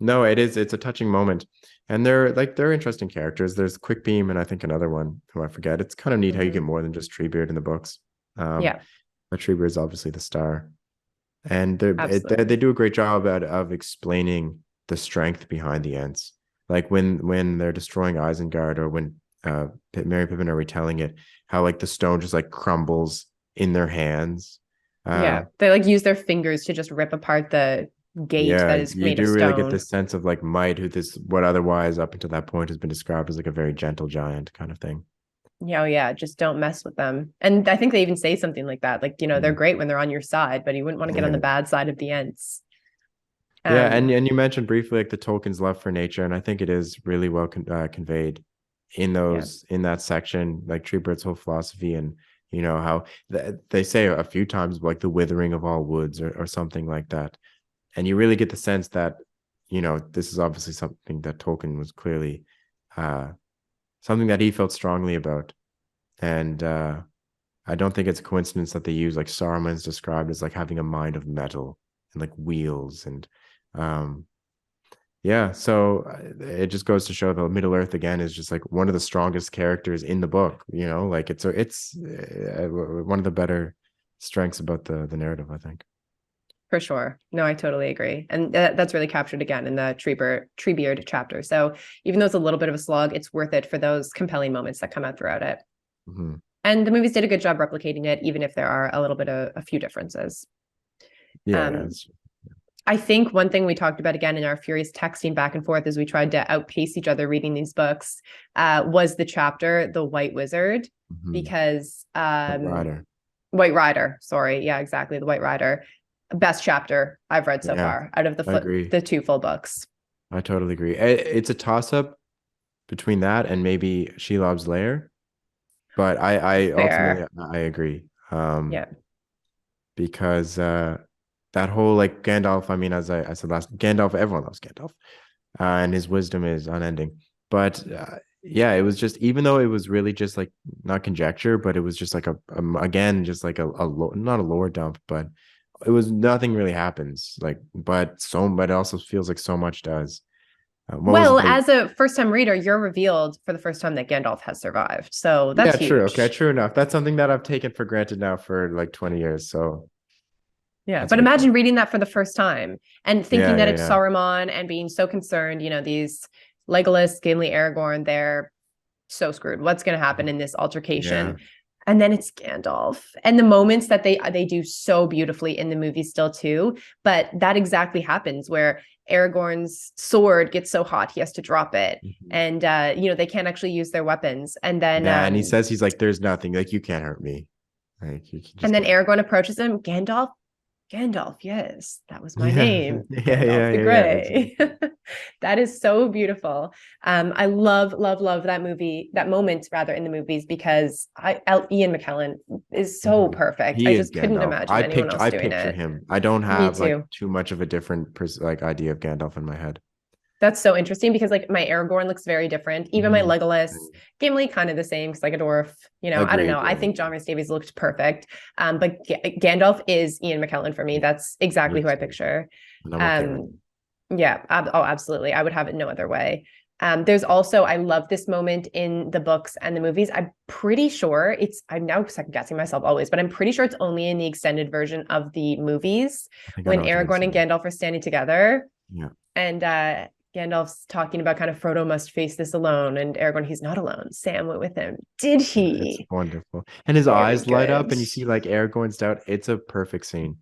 no, it's a touching moment. And they're interesting characters. There's Quickbeam and I think another one who I forget. It's kind of neat how you get more than just Treebeard in the books. But Treebeard is obviously the star. And they do a great job of explaining the strength behind the Ents. Like when they're destroying Isengard, or when Merry and Pippin are retelling it, how like the stone just like crumbles in their hands. They like use their fingers to just rip apart the gate that is made of stone. You do really get this sense of like might, what otherwise up until that point has been described as like a very gentle giant kind of thing. Yeah, just don't mess with them. And I think they even say something like that. Like, they're great when they're on your side, but you wouldn't want to get on the bad side of the Ents. And you mentioned briefly like the Tolkien's love for nature, and I think it is really well conveyed in that section, like Treebeard's whole philosophy, and how they say a few times like the withering of all woods or something like that. And you really get the sense that, this is obviously something that Tolkien was clearly something that he felt strongly about. And I don't think it's a coincidence that they use like Saruman's described as like having a mind of metal and like wheels. And so it just goes to show that Middle Earth again is just like one of the strongest characters in the book. Like it's one of the better strengths about the narrative, I think. For sure. No, I totally agree. And that's really captured again in the Treebeard chapter. So even though it's a little bit of a slog, it's worth it for those compelling moments that come out throughout it. Mm-hmm. And the movies did a good job replicating it, even if there are a few differences. Yeah. I think one thing we talked about again in our furious texting back and forth as we tried to outpace each other reading these books was the chapter, The White Wizard, because White Rider. Sorry. Yeah, exactly. The White Rider. Best chapter I've read so far out of the two full books. I totally agree. It's a toss-up between that and maybe Shelob's Lair, but I ultimately I agree. Because that whole like Gandalf, I mean, as I said last, Gandalf, everyone loves Gandalf, and his wisdom is unending. But it was just, even though it was really just like not conjecture, but it was just like again just like a not a lore dump, but it was nothing really happens, but it also feels like so much does. As a first-time reader, you're revealed for the first time that Gandalf has survived. So that's huge. True. Okay, true enough. That's something that I've taken for granted now for like 20 years. So but imagine reading that for the first time and thinking that it's Saruman and being so concerned. These Legolas, Gimli, Aragorn, they're so screwed. What's going to happen in this altercation? Yeah. And then it's Gandalf, and the moments that they do so beautifully in the movie still too. But that exactly happens where Aragorn's sword gets so hot he has to drop it, and they can't actually use their weapons. And then and he says, he's like, "There's nothing, like you can't hurt me." And then Aragorn approaches him, Gandalf, yes, that was my name. Gandalf the Grey. That is so beautiful. I love that moment rather in the movies, because Ian McKellen is so perfect. I just couldn't imagine anyone else doing it. I picture him. I don't have like too much of a different idea of Gandalf in my head. That's so interesting, because like my Aragorn looks very different. Even my Legolas, Gimli, kind of the same, because like a dwarf. I don't know. I think John Rhys Davies looked perfect. But Gandalf is Ian McKellen for me. That's exactly who I picture. Absolutely. I would have it no other way. There's also, I love this moment in the books and the movies. I'm pretty sure I'm now second guessing myself always, but I'm pretty sure it's only in the extended version of the movies when Aragorn and Gandalf are standing together. Yeah. And Gandalf's talking about kind of Frodo must face this alone, and Aragorn, he's not alone. Sam went with him. Did he? It's wonderful. And his eyes light up and you see like Aragorn's doubt. It's a perfect scene.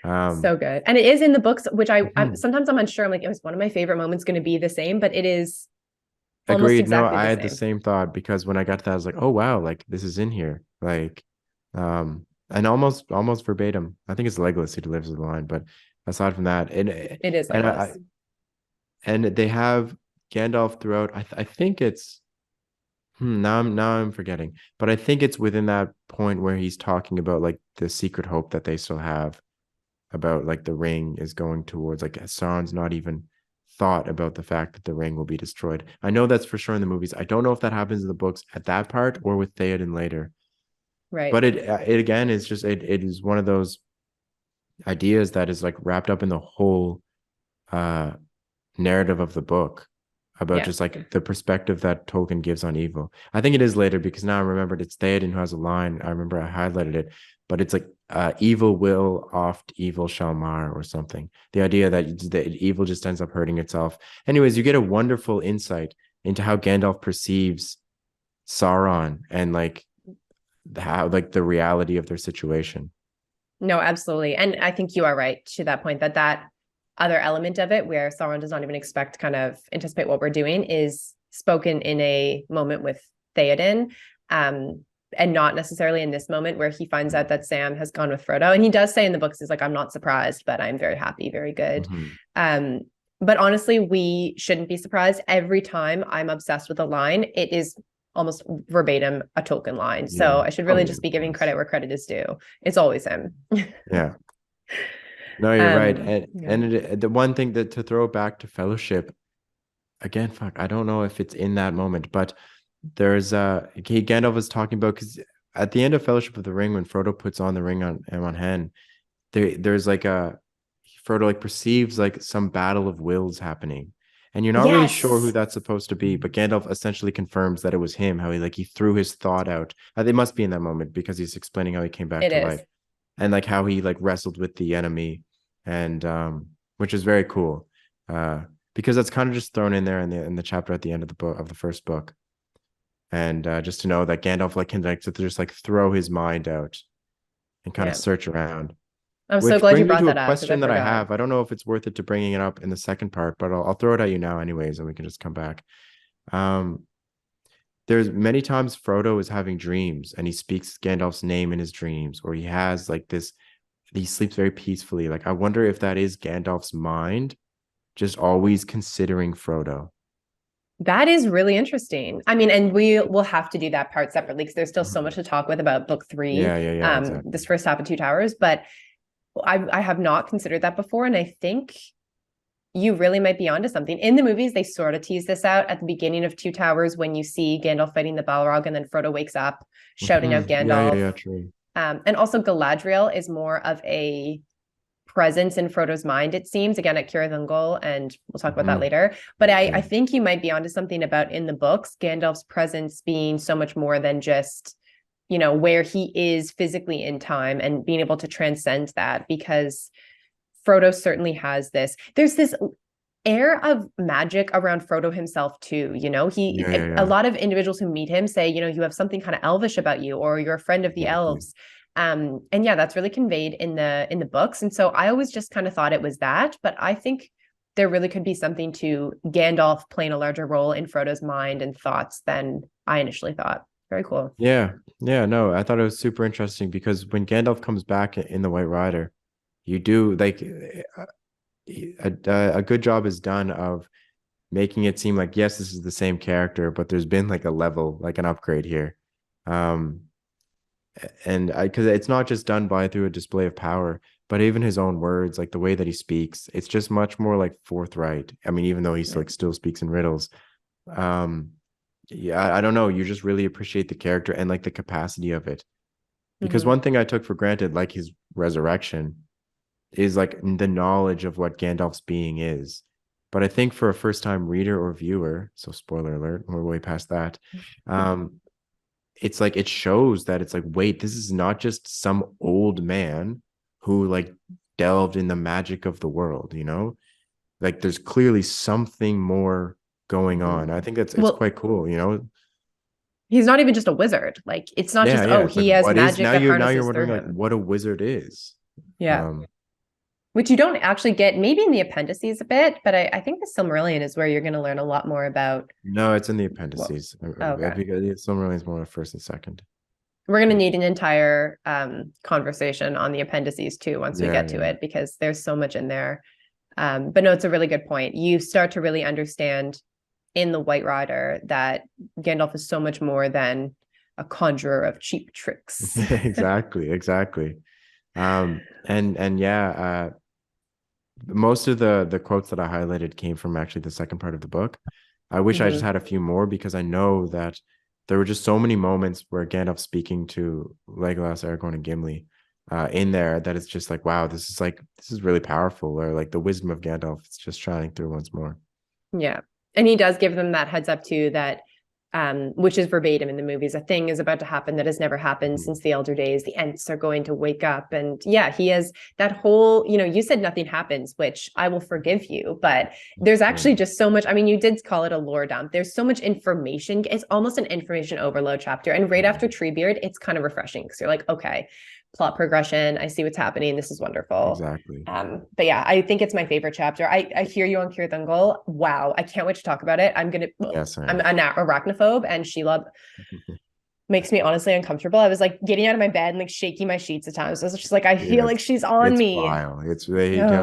So good. And it is in the books, which sometimes I'm unsure. I'm like, it was one of my favorite moments going to be the same, but it is agreed. Exactly I had the same thought, because when I got to that, I was like, oh wow, like this is in here. Like and almost verbatim. I think it's Legolas who delivers the line, but aside from that, it is Legolas. And they have Gandalf throughout. I think it's now I'm forgetting, but I think it's within that point where he's talking about like the secret hope that they still have about like the ring is going towards, like Sauron's not even thought about the fact that the ring will be destroyed. I know that's for sure in the movies. I don't know if that happens in the books at that part or with Theoden later. Right. But it again is just it is one of those ideas that is like wrapped up in the whole narrative of the book about just like the perspective that Tolkien gives on evil. I think it is later, because now I remembered it's Theoden who has a line. I remember I highlighted it, but it's like evil will oft evil shall mar, or something. The idea that evil just ends up hurting itself. Anyways, you get a wonderful insight into how Gandalf perceives Sauron and like how like the reality of their situation. No, absolutely. And I think you are right to that point, that other element of it where Sauron does not even anticipate what we're doing is spoken in a moment with Theoden. And not necessarily in this moment where he finds out that Sam has gone with Frodo. And he does say in the books, is like, I'm not surprised, but I'm very happy, very good. But honestly, we shouldn't be surprised. Every time I'm obsessed with a line, it is almost verbatim a Tolkien line. So I should really just be giving credit where credit is due. It's always him. Yeah. No, you're right. And the one thing that to throw back to Fellowship, again, I don't know if it's in that moment, but there's Gandalf was talking about, because at the end of Fellowship of the Ring, when Frodo puts on the ring on Hen, there's like Frodo like perceives like some battle of wills happening, and you're not really sure who that's supposed to be, but Gandalf essentially confirms that it was him. How he threw his thought out. They must be in that moment, because he's explaining how he came back to life, and like how he like wrestled with the enemy, and which is very cool, because that's kind of just thrown in there in the chapter at the end of the book, of the first book. And just to know that Gandalf like can like to just like throw his mind out and kind of search around. I'm so glad you brought that up. Question that I have. I don't know if it's worth it to bringing it up in the second part, but I'll throw it at you now anyways, and we can just come back. There's many times Frodo is having dreams and he speaks Gandalf's name in his dreams, or he has like this, he sleeps very peacefully. Like, I wonder if that is Gandalf's mind just always considering Frodo. That is really interesting. I mean, and we will have to do that part separately, because there's still so much to talk with about book 3. Exactly. This first half of Two Towers, but I have not considered that before. And I think you really might be onto something. In the movies, they sort of tease this out at the beginning of Two Towers, when you see Gandalf fighting the Balrog, and then Frodo wakes up shouting out Gandalf. True. And also Galadriel is more of a presence in Frodo's mind, it seems, again at Círith Ungol, and we'll talk about that later. But I think you might be onto something about, in the books, Gandalf's presence being so much more than just, where he is physically in time, and being able to transcend that, because Frodo certainly has there's this air of magic around Frodo himself too. A lot of individuals who meet him say, you have something kind of elvish about you, or you're a friend of the elves. And that's really conveyed in the books. And so I always just kind of thought it was that, but I think there really could be something to Gandalf playing a larger role in Frodo's mind and thoughts than I initially thought. Very cool. Yeah. No, I thought it was super interesting, because when Gandalf comes back in the White Rider, you do like a good job is done of making it seem like, yes, this is the same character, but there's been like a level, like an upgrade here. And because it's not just done through a display of power, but even his own words, like the way that he speaks, it's just much more like forthright. I mean, even though he's like still speaks in riddles, I don't know, you just really appreciate the character and like the capacity of it. Because one thing I took for granted, like his resurrection, is like the knowledge of what Gandalf's being is. But I think for a first time reader or viewer, so spoiler alert, we're way past that. It's like it shows that it's like, wait, this is not just some old man who like delved in the magic of the world, you know? Like there's clearly something more going on. I think it's quite cool, you know? He's not even just a wizard. Like it's not just, It's he like, has what is magic that now you're harnesses through wondering like him. what a wizard is. Yeah. Which you don't actually get maybe in the appendices a bit, but I think the Silmarillion is where you're going to learn a lot more about. No, it's in the appendices. Okay. Because the Silmarillion is more first and second. We're going to need an entire conversation on the appendices too once we get to it, because there's so much in there. But no, it's a really good point. You start to really understand in the White Rider that Gandalf is so much more than a conjurer of cheap tricks. Exactly. Most of the quotes that I highlighted came from actually the second part of the book. I wish I just had a few more, because I know that there were just so many moments where Gandalf's speaking to Legolas, Aragorn, and Gimli in there that it's just like, wow, this is really powerful, or like the wisdom of Gandalf, it's just shining through once more. Yeah. And he does give them that heads up too, that which is verbatim in the movies, a thing is about to happen that has never happened since the Elder Days. The Ents are going to wake up. And yeah, he has that whole, you said nothing happens, which I will forgive you, but there's actually just so much. I mean, you did call it a lore dump. There's so much information. It's almost an information overload chapter. And right after Treebeard, it's kind of refreshing because you're like, okay, plot progression. I see what's happening. This is wonderful. Exactly. But yeah, I think it's my favorite chapter. I hear you on Keir Thungle. Wow. I can't wait to talk about it. I'm an arachnophobe, and Sheila makes me honestly uncomfortable. I was like getting out of my bed and like shaking my sheets at times. I was just like, I feel like she's on me. Vile. He does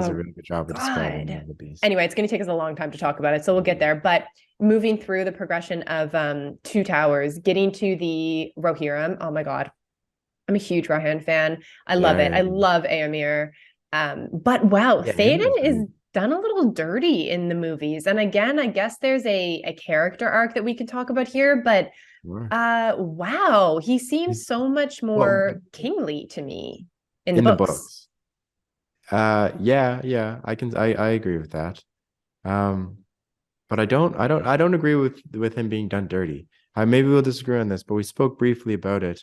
a really good job of describing the beast. Anyway, it's going to take us a long time to talk about it, so we'll get there. But moving through the progression of Two Towers, getting to the Rohirrim. Oh my God. I'm a huge Rohan fan. I love it. I love Éomer. But wow, Theoden is done a little dirty in the movies. And again, I guess there's a character arc that we could talk about here, but wow, he seems so much more kingly to me in the books. I agree with that. But I don't agree with him being done dirty. Maybe we'll disagree on this, but we spoke briefly about it.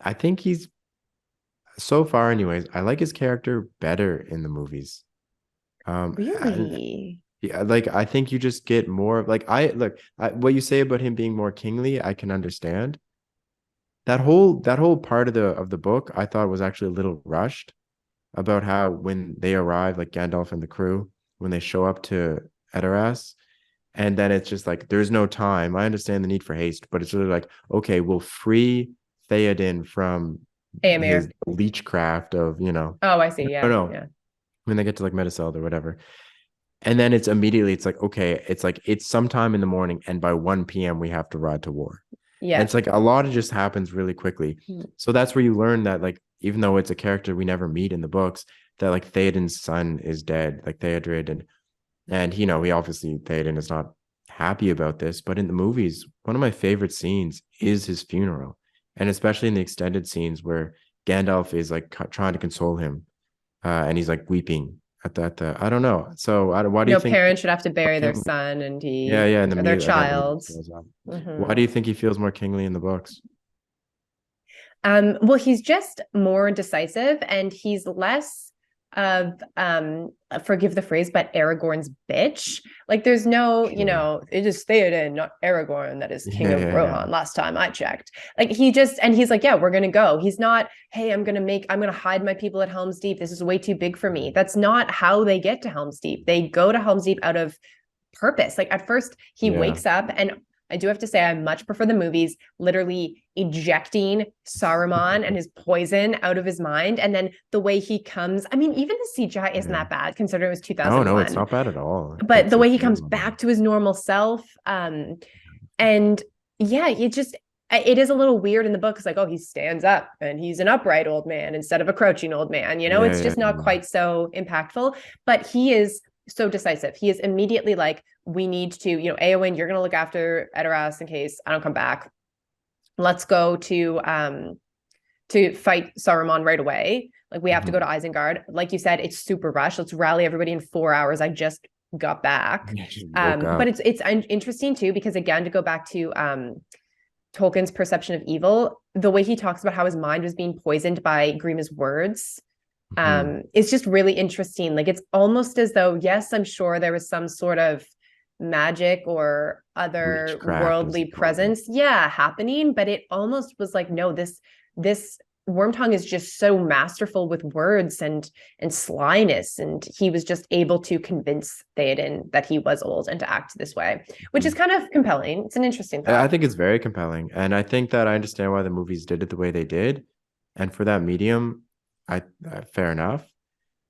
I think he's, so far anyways, I like his character better in the movies. Really? Like I think you just get more like what you say about him being more kingly, I can understand. That whole part of the book I thought was actually a little rushed, about how when they arrive, like Gandalf and the crew, when they show up to Edoras, and then it's just like there's no time. I understand the need for haste, but it's really like, okay, we'll free Theoden from his leechcraft of, Oh, I see. Yeah. No. Yeah. When they get to like Mediceld or whatever. And then it's like, okay, it's sometime in the morning, and by 1 p.m. we have to ride to war. Yeah. And it's like a lot of just happens really quickly. So that's where you learn that, like, even though it's a character we never meet in the books, that like Theoden's son is dead, like Theodred, and he obviously, Theoden is not happy about this, but in the movies, one of my favorite scenes is his funeral. And especially in the extended scenes where Gandalf is like trying to console him, and he's like weeping at the I don't know. So why do you think parents should have to bury their son and their child? Why do you think he feels more kingly in the books? Well, he's just more decisive, and he's less of forgive the phrase, but Aragorn's bitch. Like there's no, it is Theoden, not Aragorn, that is king of Rohan. Last time I checked. Like he's like, yeah, we're gonna go. He's not, hey, I'm gonna hide my people at Helm's Deep. This is way too big for me. That's not how they get to Helm's Deep. They go to Helm's Deep out of purpose. Like at first he wakes up, and I do have to say I much prefer the movies, literally ejecting Saruman and his poison out of his mind. And then the way he comes, I mean, even the CGI isn't that bad considering it was 2001. No, it's not bad at all. But the way he comes back to his normal self, and yeah, it is a little weird in the book. It's like, oh, he stands up and he's an upright old man instead of a crouching old man. It's just not quite so impactful, but he is so decisive. He is immediately like, we need to, Éowyn, you're going to look after Edoras in case I don't come back. Let's go to fight Saruman right away. Like we have to go to Isengard. Like you said, it's super rushed. Let's rally everybody in 4 hours. I just got back. Woke up. But it's interesting too, because again, to go back to Tolkien's perception of evil, the way he talks about how his mind was being poisoned by Grima's words, it's just really interesting. Like, it's almost as though, yes, I'm sure there was some sort of magic or other Witchcraft, worldly presence happening, but it almost was like, no, this Wormtongue is just so masterful with words and slyness, and he was just able to convince Theoden that he was old and to act this way, which is kind of compelling. It's an interesting thought. I think it's very compelling, and I think that I understand why the movies did it the way they did, and for that medium, fair enough.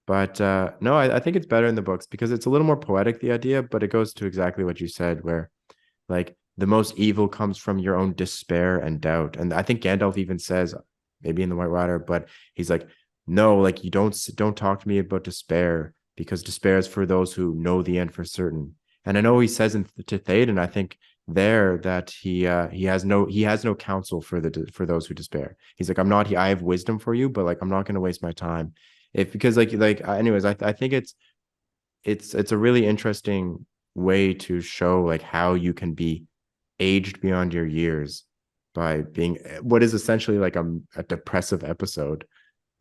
But no, I think it's better in the books because it's a little more poetic, the idea, but it goes to exactly what you said, where like the most evil comes from your own despair and doubt. And I think Gandalf even says, maybe in the White Rider, but he's like, no, like you don't talk to me about despair, because despair is for those who know the end for certain. And I know he says to Theoden, I think there, that he has no counsel for those who despair. He's like, I have wisdom for you, but like I'm not going to waste my time. Because anyways, I think it's a really interesting way to show like how you can be aged beyond your years by being what is essentially like a depressive episode.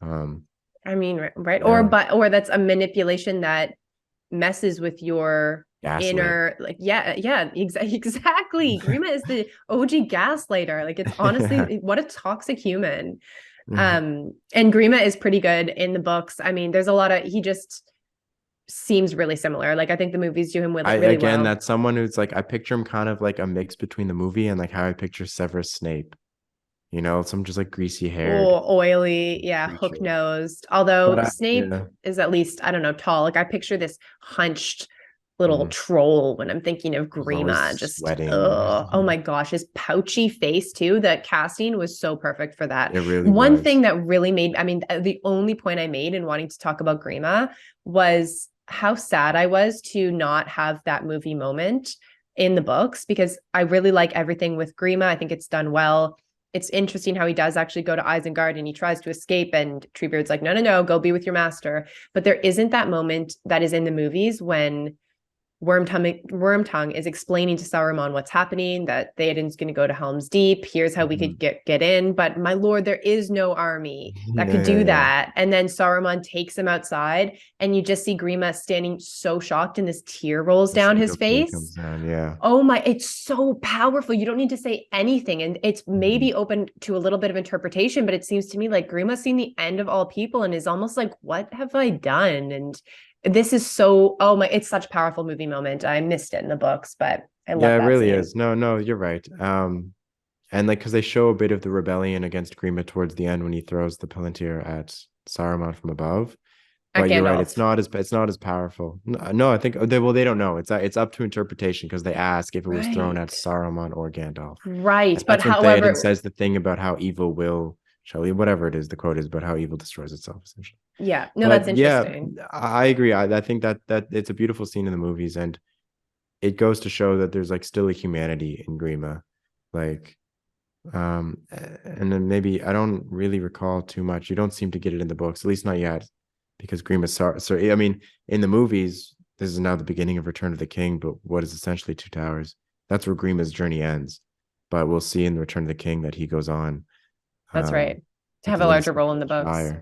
I mean, right. Yeah. Or that's a manipulation that messes with your inner, like, exactly. Grima is the OG gaslighter. Like, it's honestly what a toxic human. And Grima is pretty good in the books. I mean, there's a lot of, he just seems really similar. Like, I think the movies do him really well. That's someone who's like, I picture him kind of like a mix between the movie and like how I picture Severus Snape. You know, some just like greasy hair, oily, hook-nosed. Although Snape is at least, I don't know, tall. Like, I picture this hunched little troll when I'm thinking of Grima, just sweating. Oh my gosh, his pouchy face too. The casting was so perfect for that. It really One was. thing that really made, I mean, the only point I made in wanting to talk about Grima was how sad I was to not have that movie moment in the books, because I really like everything with Grima. I think it's done well. It's interesting how he does actually go to Isengard and he tries to escape, and Treebeard's like, no, go be with your master. But there isn't that moment that is in the movies when Wormtongue is explaining to Saruman what's happening, that Theoden's going to go to Helm's Deep. Here's how we could get in. But my lord, there is no army that could do that. And then Saruman takes him outside, and you just see Grima standing so shocked, and this tear rolls down his face. Oh my, it's so powerful. You don't need to say anything. And it's maybe open to a little bit of interpretation, but it seems to me like Grima's seen the end of all people and is almost like, what have I done? And this is so, it's such a powerful movie moment. I missed it in the books, but I love that. Yeah, it really is. No, you're right. And like, because they show a bit of the rebellion against Grima towards the end when he throws the Palantir at Saruman from above. But you're right, it's not as powerful. No, I think they don't know. It's up to interpretation, because they ask if it was thrown at Saruman or Gandalf. Right, but however, Theoden says the thing about how evil will, whatever it is, the quote is, but how evil destroys itself, essentially. Yeah, no, that's interesting. Yeah, I agree. I think that it's a beautiful scene in the movies, and it goes to show that there's like still a humanity in Grima, like, and then maybe I don't really recall too much. You don't seem to get it in the books, at least not yet, because Grima's so. I mean, in the movies, this is now the beginning of Return of the King, but what is essentially Two Towers. That's where Grima's journey ends. But we'll see in the Return of the King that he goes on. That's right. To have a larger role in the books.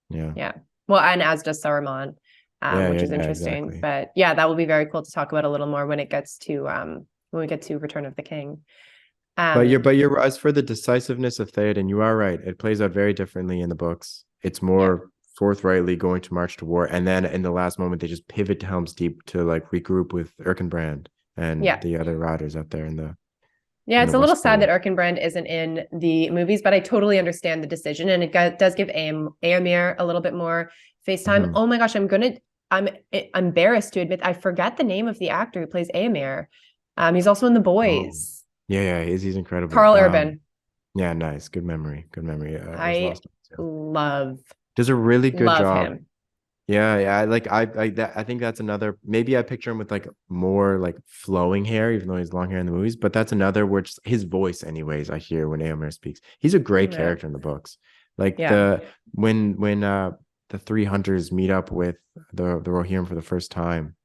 Yeah. Well, and as does Saruman, which is interesting. Exactly. But yeah, that will be very cool to talk about a little more when it gets to when we get to Return of the King. But you're as for the decisiveness of Theoden, you are right. It plays out very differently in the books. It's more forthrightly going to march to war, and then in the last moment they just pivot to Helm's Deep to like regroup with Erkenbrand and the other riders out there in the. Yeah, it's a little sad that Erkenbrand isn't in the movies, but I totally understand the decision, and it does give Éomer a little bit more face time. Oh my gosh, I'm embarrassed to admit I forget the name of the actor who plays Éomer. He's also in The Boys. Yeah, he's incredible. Carl Urban. Yeah, nice, good memory. I does a really good job. Him. Yeah. I think that's another. Maybe I picture him with like more like flowing hair, even though he's long hair in the movies. But that's another where just his voice, anyways, I hear when Éomer speaks. He's a great character in the books. Like when the three hunters meet up with the Rohirrim for the first time,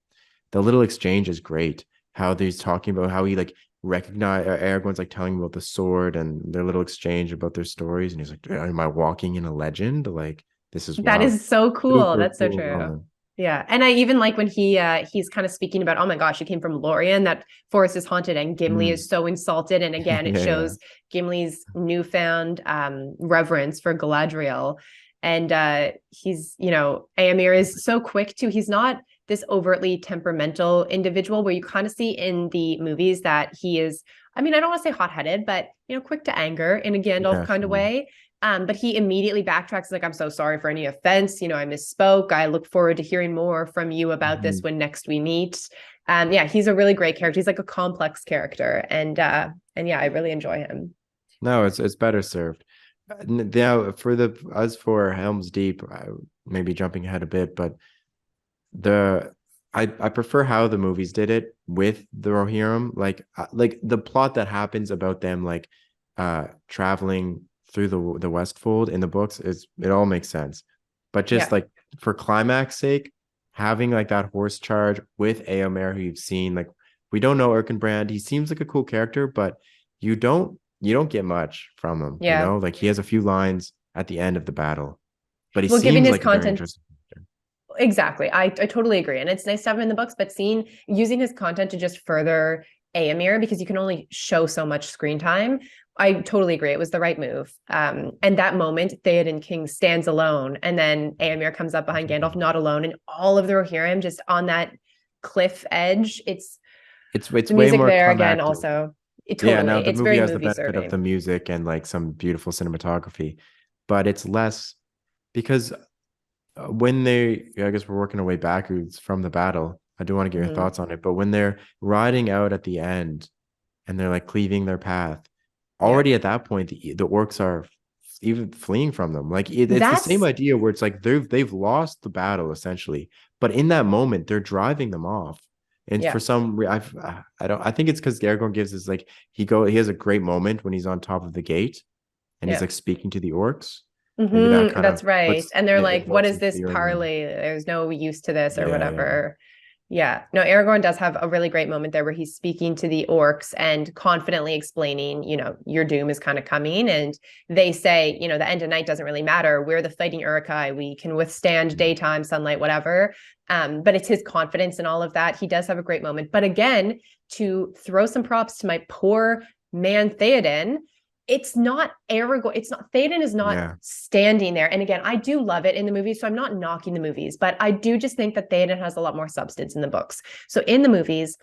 the little exchange is great. How he's talking about how he like recognize Aragorn's like telling him about the sword and their little exchange about their stories, and he's like, "Am I walking in a legend? Like this is That wild, is so cool. super That's so cool true. moment." Yeah. And I even like when he's kind of speaking about, oh my gosh, you came from Lorien, that forest is haunted, and Gimli Mm. is so insulted. And again, it Yeah, yeah, shows Gimli's newfound reverence for Galadriel. And he's, Éomer is so quick too. He's not this overtly temperamental individual where you kind of see in the movies that he is, I mean, I don't want to say hot-headed, but quick to anger in a Gandalf yeah, kind of sure. way. But he immediately backtracks, like, I'm so sorry for any offense. I misspoke. I look forward to hearing more from you about this Mhm. when next we meet. Yeah, he's a really great character. He's like a complex character. And yeah, I really enjoy him. No, it's better served. Now for Helm's Deep, maybe jumping ahead a bit, but the I prefer how the movies did it with the Rohirrim, like the plot that happens about them like traveling through the Westfold in the books it all makes sense. But just Yeah. like for climax sake, having like that horse charge with Éomer, who you've seen, like we don't know Erkenbrand. He seems like a cool character, but you don't get much from him, Yeah. like he has a few lines at the end of the battle, but he Well, given seems his like a very content, interesting character. exactly. I totally agree. And it's nice to have him in the books, but using his content to just further Éomer, because you can only show so much screen time. I totally agree. It was the right move. And that moment, Theoden King stands alone, and then Éomer comes up behind Gandalf, not alone, and all of the Rohirrim just on that cliff edge. It's The way music more there again, climactic. also, Yeah, totally. now the It's movie very has the movie benefit of the serving. music and like some beautiful cinematography, but it's less because I guess we're working our way backwards from the battle. I do want to get your Mhm. thoughts on it, but when they're riding out at the end and they're like cleaving their path, Yeah. already at that point, the orcs are even fleeing from them. Like it's the same That's idea where it's like they've lost the battle essentially, but in that moment they're driving them off. And for yeah. I don't I think it's because Aragorn gives us like he has a great moment when he's on top of the gate and he's Yeah. like speaking to the orcs. Maybe that Mm-hmm. kind of That's right. puts And they're it like, what invokes is some this fear in them. parley? There's no use to this or Yeah, yeah. whatever. Yeah. No, Aragorn does have a really great moment there where he's speaking to the orcs and confidently explaining, your doom is kind of coming. And they say, the end of night doesn't really matter. We're the fighting Uruk-hai. We can withstand daytime, sunlight, whatever. But it's his confidence and all of that. He does have a great moment. But again, to throw some props to my poor man Theoden, it's not Aragorn. It's not Theoden is not Yeah, standing there. And again, I do love it in the movies, so I'm not knocking the movies, but I do just think that Theoden has a lot more substance in the books. So in the movies,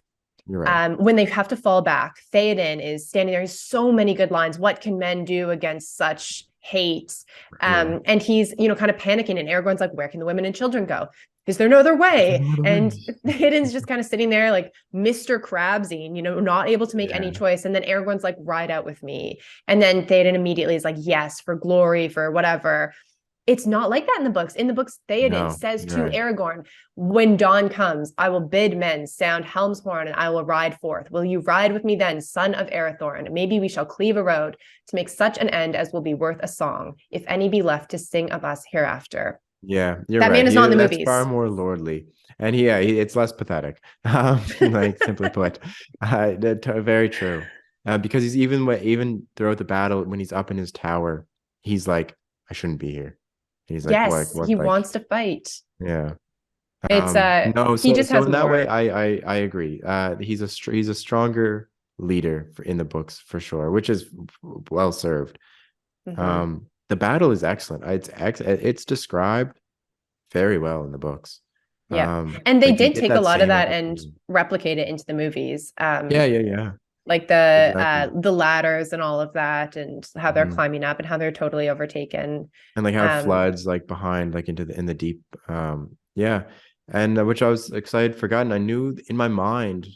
you're right. when they have to fall back, Theoden is standing there. He's so many good lines. What can men do against such hate? Yeah. And he's, kind of panicking. And Aragorn's like, where can the women and children go? Is there no other Is there way? no other And way? Theoden's just kind of sitting there like Mr. Krabsing, not able to make any Yeah. choice. And then Aragorn's like, ride out with me. And then Theoden immediately is like, yes, for glory, for whatever. It's not like that in the books. In the books, Theoden No, says you're to right. Aragorn, when dawn comes, I will bid men sound Helm's horn and I will ride forth. Will you ride with me then, son of Arathorn? Maybe we shall cleave a road to make such an end as will be worth a song, if any be left to sing of us hereafter. Yeah, you're That right. man is not in the That's far movies. more lordly, and it's less pathetic. Like simply put, very true. Because he's even throughout the battle when he's up in his tower, he's like, I shouldn't be here. He's like, Yes, he what, like, wants to fight. yeah. It's No, he so just so has in that way, more. I agree. He's a stronger leader in the books for sure, which is well served. Mm-hmm. The battle is excellent. It's described very well in the books. Yeah. And they Like you did get take a that lot of same that epic and feeling. replicate it into the movies. Yeah. Like Exactly. the ladders and all of that, and how they're Mhm. climbing up and how they're totally overtaken. And like how it Um, floods like behind, like into in the deep. Yeah. And which I was excited, forgotten. I knew in my mind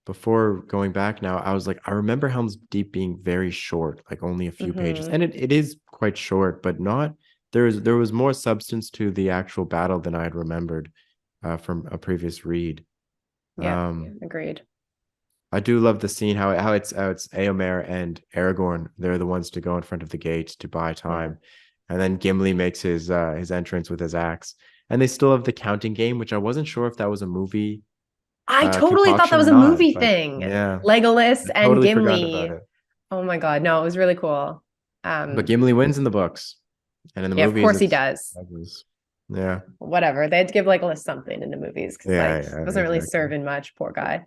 before going back now, I was like, I remember Helm's Deep being very short, like only a few pages. mhm. And it is quite short, but not there was more substance to the actual battle than I had remembered from a previous read. Yeah, Um, agreed. I do love the scene how it's Éomer and Aragorn. They're the ones to go in front of the gate to buy Yeah. time, and then Gimli makes his entrance with his axe. And they still have the counting game, which I wasn't sure if that was a movie I totally thought that was a movie thing. Yeah, Legolas I and totally forgot Gimli. about it. Oh my God. No, it was really cool. But Gimli wins in the books, and in the Yeah, of movies, course he does. Yeah. Whatever. They had to give Legolas something in the movies because Yeah, wasn't really exactly. serving much, poor guy.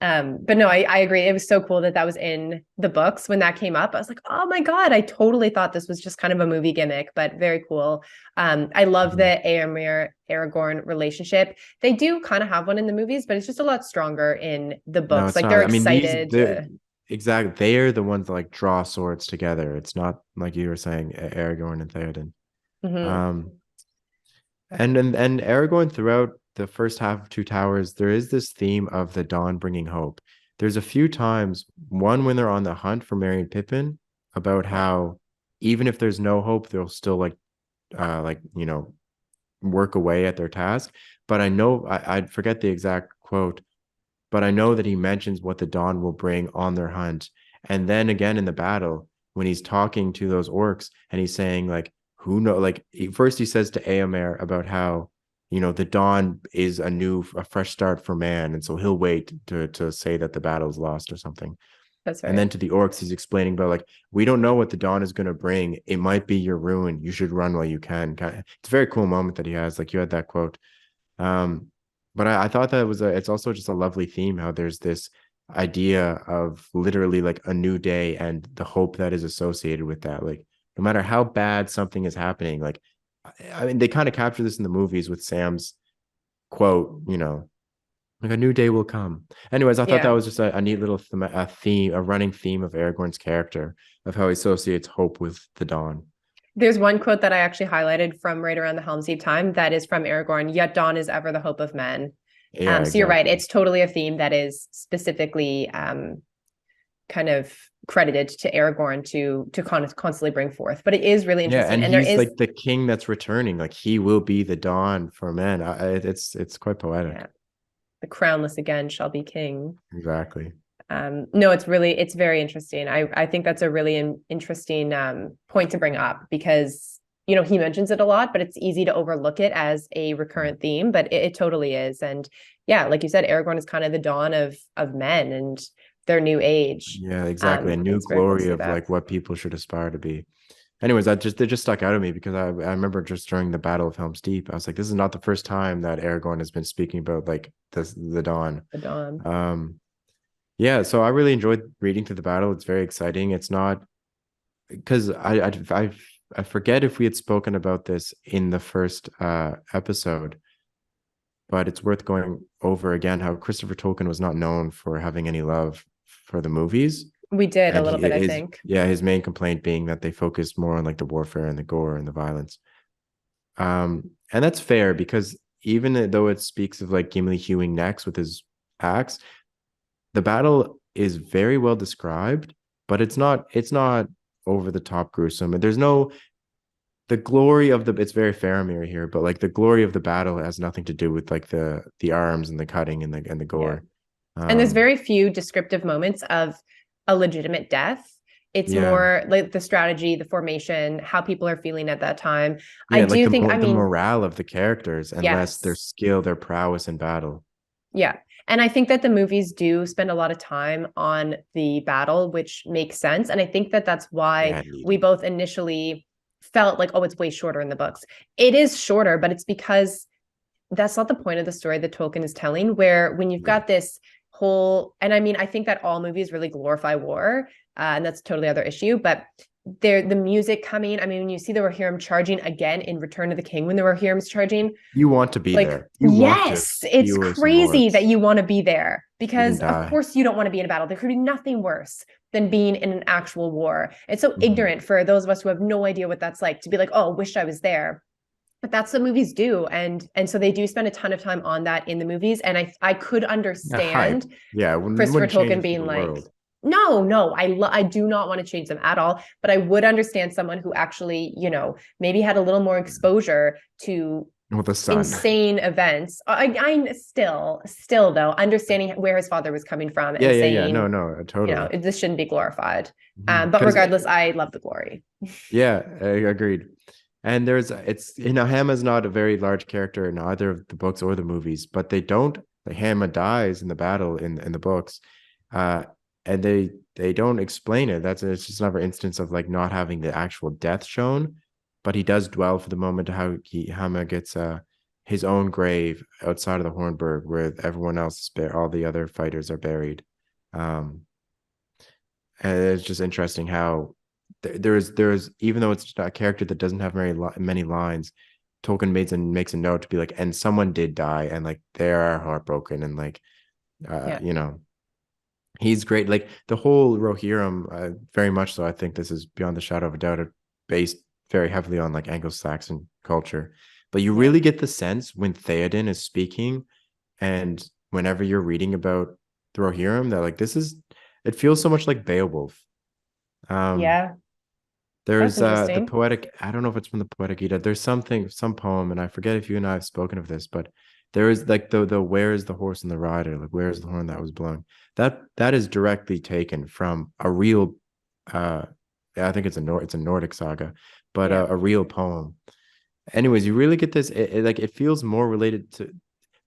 But no, I agree. It was so cool that was in the books when that came up. I was like, oh my God, I totally thought this was just kind of a movie gimmick, but very cool. I love the Éomer Aragorn relationship. They do kind of have one in the movies, but it's just a lot stronger in the No, books. it's Like not. they're I mean, excited. exactly. They're the ones that like draw swords together. It's not like you were saying, Aragorn and Theoden. Mhm. And Aragorn throughout the first half of Two Towers, there is this theme of the dawn bringing hope. There's a few times, one when they're on the hunt for Merry and Pippin, about how even if there's no hope, they'll still work away at their task. But I know I forget the exact quote, but I know that he mentions what the dawn will bring on their hunt. And then again in the battle, when he's talking to those orcs and he's saying like, who know, like first he says to Éomer about how, the dawn is a fresh start for man. And so he'll wait to say that the battle's lost or something. That's right. And then to the orcs, he's explaining about like, we don't know what the dawn is going to bring. It might be your ruin. You should run while you can. It's a very cool moment that he has. Like you had that quote. But I thought that it's also just a lovely theme how there's this idea of literally like a new day and the hope that is associated with that. Like no matter how bad something is happening, like I mean, they kind of capture this in the movies with Sam's quote, like a new day will come. Anyways, I thought that was just a neat little theme, a running theme of Aragorn's character of how he associates hope with the dawn. There's one quote that I actually highlighted from right around the Helm's Deep time that is from Aragorn, yet dawn is ever the hope of men. Yeah, so you're right. It's totally a theme that is specifically kind of credited to Aragorn to constantly bring forth. But it is really interesting. Yeah, and there he's is like the king that's returning. Like he will be the dawn for men. It's quite poetic. Yeah. The crownless again shall be king. Exactly. No, it's very interesting. I think that's a really interesting point to bring up because he mentions it a lot, but it's easy to overlook it as a recurrent theme, but it totally is. And yeah, like you said, Aragorn is kind of the dawn of men and their new age. Yeah, exactly. A new glory of like what people should aspire to be. Anyways, they just stuck out at me because I remember just during the Battle of Helm's Deep, I was like, this is not the first time that Aragorn has been speaking about like the dawn. The dawn. Yeah, so I really enjoyed reading through the battle. It's very exciting. It's not because I forget if we had spoken about this in the first episode, but it's worth going over again how Christopher Tolkien was not known for having any love for the movies. We did a little bit, I think. Yeah, his main complaint being that they focused more on like the warfare and the gore and the violence. And that's fair because even though it speaks of like Gimli hewing necks with his axe, the battle is very well described, but it's not over the top gruesome. And there's no the glory of it's very Faramir here, but like the glory of the battle has nothing to do with like the arms and the cutting and the gore. Yeah. And there's very few descriptive moments of a legitimate death. It's more like the strategy, the formation, how people are feeling at that time. Yeah, I do think the morale of the characters and less their skill, their prowess in battle. Yeah. And I think that the movies do spend a lot of time on the battle, which makes sense. And I think that that's why we both initially felt like, oh, it's way shorter in the books. It is shorter, but it's because that's not the point of the story that Tolkien is telling, where when you've got this whole, and I mean, I think that all movies really glorify war, and that's a totally other issue, but the music coming, I mean, when you see the Rohirrim charging again in Return of the King, when the Rohirrim's charging, you want to be there. It's crazy that you want to be there because of course you don't want to be in a battle. There could be nothing worse than being in an actual war. It's so ignorant for those of us who have no idea what that's like to be like, oh, wish I was there. But that's what movies do. And so they do spend a ton of time on that in the movies. And I could understand Christopher Tolkien being like, no, I do not want to change them at all. But I would understand someone who actually, maybe had a little more exposure to insane events. I still though, understanding where his father was coming from and saying, no, totally. This shouldn't be glorified. But regardless, I love the glory. Yeah, I agreed. And Ham is not a very large character in either of the books or the movies, but they don't like Hamma dies in the battle in the books, and they don't explain it. It's just another instance of like not having the actual death shown, but he does dwell for the moment how Hamma gets his own grave outside of the Hornburg, where everyone else is all the other fighters are buried. And it's just interesting how there's even though it's a character that doesn't have many lines, Tolkien makes a note to be like, and someone did die, and like they are heartbroken, and like you know, he's great. Like the whole Rohirrim, very much so. I think this is beyond the shadow of a doubt based very heavily on like Anglo-Saxon culture. But you really get the sense when Theoden is speaking, and whenever you're reading about the Rohirrim, that like it feels so much like Beowulf. There's the poetic, I don't know if it's from the Poetic Edda. There's some poem, and I forget if you and I have spoken of this, but there is like the where is the horse and the rider, like where is the horn that was blown? That is directly taken from a real I think it's a Nordic saga, but a real poem. Anyways, you really get this, it feels more related to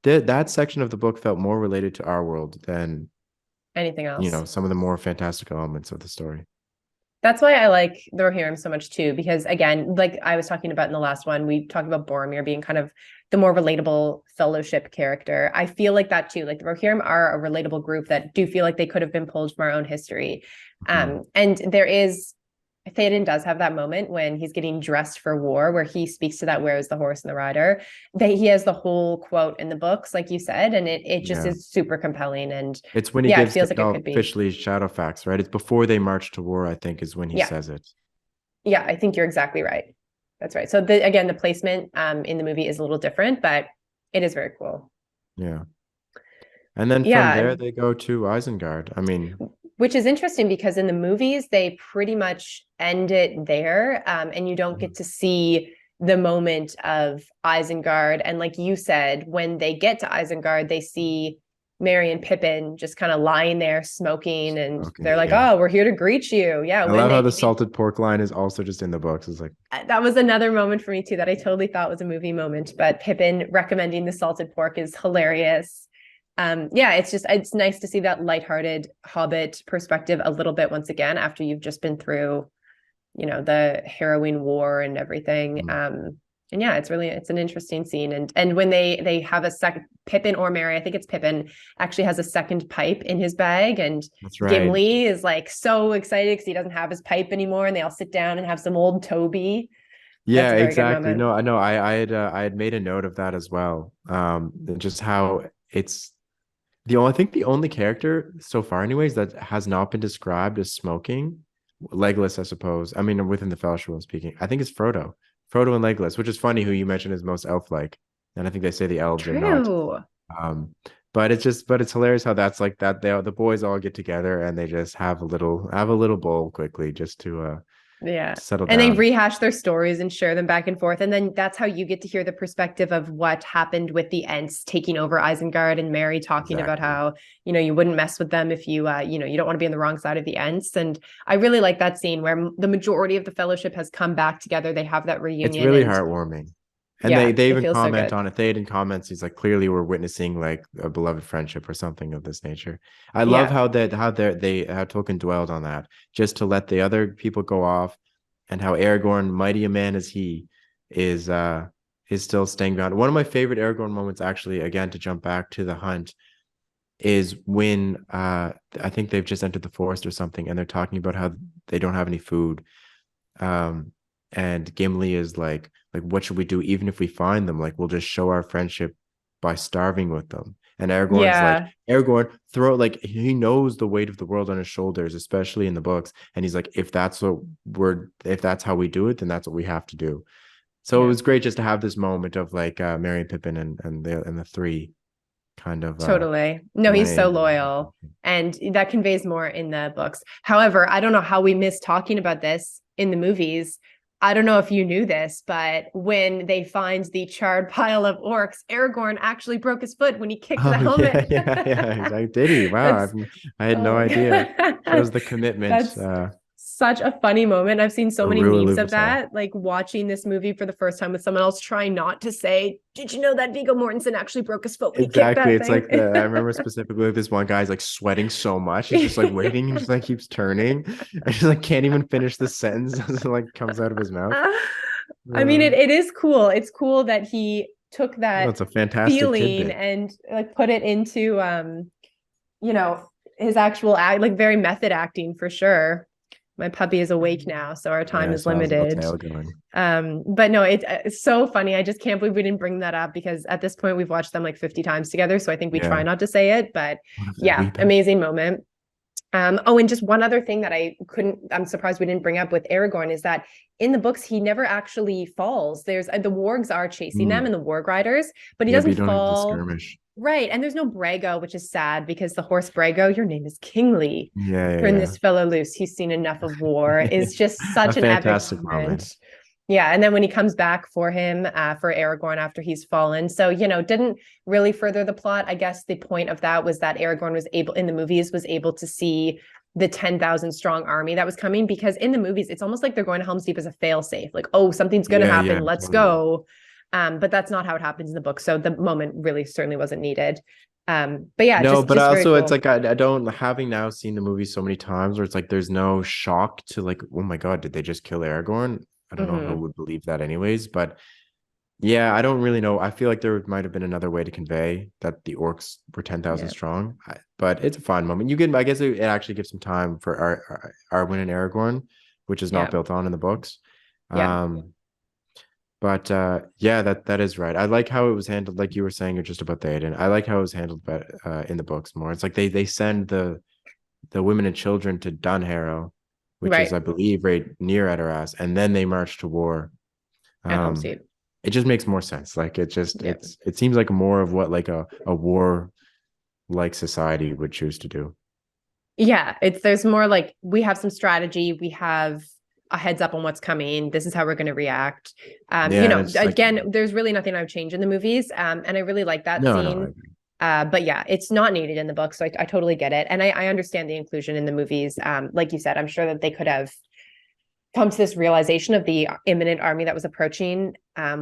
that section of the book felt more related to our world than anything else. You know, some of the more fantastical elements of the story. That's why I like the Rohirrim so much too, because again, like I was talking about in the last one, we talked about Boromir being kind of the more relatable fellowship character. I feel like that too. Like the Rohirrim are a relatable group that do feel like they could have been pulled from our own history. And Theoden does have that moment when he's getting dressed for war, where he speaks to that, where is the horse and the rider? He has the whole quote in the books, like you said, and it just is super compelling. And it's when he gives it officially Shadowfax, right? It's before they march to war, I think, is when he says it. Yeah, I think you're exactly right. That's right. So the placement in the movie is a little different, but it is very cool. Yeah. And then from there they go to Isengard. I mean, which is interesting because in the movies, they pretty much end it there. And you don't get to see the moment of Isengard. And like you said, when they get to Isengard, they see Merry and Pippin just kind of lying there smoking. And they're like, oh, we're here to greet you. Yeah. I love how the salted pork line is also just in the books. It's like, that was another moment for me too, that I totally thought was a movie moment. But Pippin recommending the salted pork is hilarious. It's nice to see that lighthearted Hobbit perspective a little bit once again, after you've just been through, you know, the harrowing war and everything. It's an interesting scene. And when they have a second, Pippin or Merry, I think it's Pippin, actually has a second pipe in his bag, and Gimli is like so excited because he doesn't have his pipe anymore, and they all sit down and have some old Toby. Yeah, exactly. No, I know. I had made a note of that as well. Just how it's I think the only character so far anyways that has not been described as smoking, Legolas, I suppose. I mean, within the Fellowship I'm speaking, I think it's Frodo and Legolas, which is funny who you mentioned is most elf-like. And I think they say the elves are not. But it's hilarious how that's like that. The boys all get together and they just have a little bowl quickly just to settle down. And they rehash their stories and share them back and forth. And then that's how you get to hear the perspective of what happened with the Ents taking over Isengard, and Merry talking about how, you know, you wouldn't mess with them if you, you don't want to be on the wrong side of the Ents. And I really like that scene where the majority of the Fellowship has come back together. They have that reunion. It's really heartworming. And they even comment on it. Theoden comments, he's like, clearly we're witnessing like a beloved friendship or something of this nature. I love how Tolkien dwelled on that, just to let the other people go off, and how Aragorn, mighty a man as he is still staying behind. One of my favorite Aragorn moments, actually, again, to jump back to the hunt, is when I think they've just entered the forest or something, and they're talking about how they don't have any food. And Gimli is like, what should we do? Even if we find them, like, we'll just show our friendship by starving with them. And Aragorn's like, Aragorn, he knows the weight of the world on his shoulders, especially in the books. And he's like, if that's how we do it, then that's what we have to do. So it was great just to have this moment of like Merry and Pippin and the three kind of totally. No, he's so loyal, and that conveys more in the books. However, I don't know how we missed talking about this in the movies. I don't know if you knew this, but when they find the charred pile of orcs, Aragorn actually broke his foot when he kicked the helmet. Yeah. Did he? Wow, I had no idea. Shows the commitment. such a funny moment. I've seen so many Rua memes of Luvatar. that, like watching this movie for the first time with someone else, trying not to say, "Did you know that Viggo Mortensen actually broke his foot when he kicked Exactly. that It's thing?" like I remember specifically this one guy's like sweating so much. He's just like waiting and just like keeps turning. I just like can't even finish the sentence as it like comes out of his mouth. I mean, it is cool. It's cool that he took that It's a fantastic feeling tidbit. and like put it into you know, his actual act, like very method acting for sure. My puppy is awake now, so our time is limited. But no, it's so funny. I just can't believe we didn't bring that up, because at this point we've watched them like 50 times together. So I think we try not to say it, but yeah, amazing moment. Oh, and just one other thing that I'm surprised we didn't bring up with Aragorn is that in the books, he never actually falls. There's the wargs are chasing them and the warg riders, but he doesn't fall. Skirmish. Right. And there's no Brago, which is sad, because the horse Brago, your name is Kingly. Turn this fellow loose. He's seen enough of war is just such an epic moment. Yeah. And then when he comes back for him, for Aragorn after he's fallen. So, you know, didn't really further the plot. I guess the point of that was that Aragorn was able, in the movies, was able to see the 10,000 strong army that was coming, because in the movies, it's almost like they're going to Helm's Deep as a fail safe. Like, oh, something's going to happen. Let's go. But that's not how it happens in the book. So the moment really certainly wasn't needed. But yeah, no, but also cool. it's like I don't, having now seen the movie so many times, where it's like there's no shock to like, oh my god, did they just kill Aragorn? I don't know who would believe that anyways, but yeah, I don't really know. I feel like there might have been another way to convey that the orcs were 10,000 strong, but it's a fun moment. You can, I guess it actually gives some time for Arwen and Aragorn, which is not built on in the books. But yeah, that is right. I like how it was handled, like you were saying just about Theoden. I like how it was handled in the books more. It's like they send the women and children to Dunharrow, which is, I believe, right near Edoras, and then they march to war. It just makes more sense. Like it seems like more of what like a war like society would choose to do. Yeah, there's more like, we have some strategy, we have a heads up on what's coming. This is how we're going to react. You know, again, like, there's really nothing I would change in the movies. And I really like that scene. But yeah, it's not needed in the book. So I totally get it. And I understand the inclusion in the movies. Like you said, I'm sure that they could have come to this realization of the imminent army that was approaching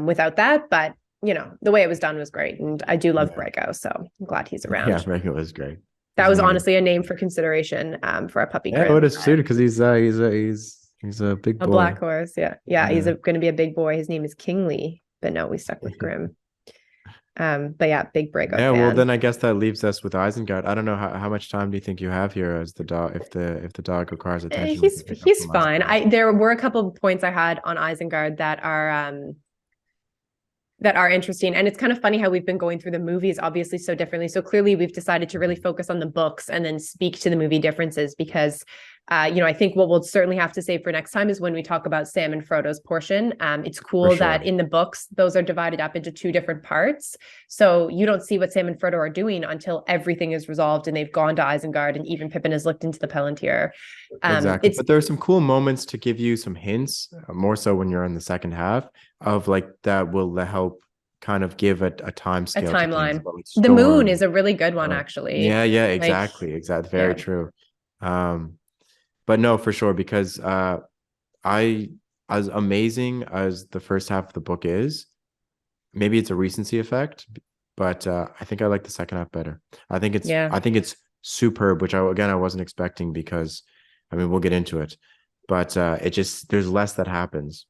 without that. But, you know, the way it was done was great. And I do love Brago. So I'm glad he's around. Yeah, Brago was great. That was honestly a name for consideration for a puppy. Yeah, it is suited because he's a big boy. A black horse, yeah. He's going to be a big boy. His name is Kingly, but no, we stuck with Grim. But yeah, big Brago. Yeah, well, then I guess that leaves us with Isengard. I don't know how much time do you think you have here as the dog, if the dog requires attention. He's fine. There were a couple of points I had on Isengard that are interesting. And it's kind of funny how we've been going through the movies obviously so differently. So clearly we've decided to really focus on the books and then speak to the movie differences, because you know, I think what we'll certainly have to save for next time is when we talk about Sam and Frodo's portion. It's cool that in the books, those are divided up into two different parts. So you don't see what Sam and Frodo are doing until everything is resolved and they've gone to Isengard, and even Pippin has looked into the Palantir. Exactly. But there are some cool moments to give you some hints, more so when you're in the second half, of like that will help kind of give a time scale. A timeline. The moon is a really good one, actually. Yeah, exactly. Very true. But no, for sure, because as amazing as the first half of the book is, maybe it's a recency effect, but I think I like the second half better. I think it's superb, which I wasn't expecting, because I mean, we'll get into it, but there's less that happens.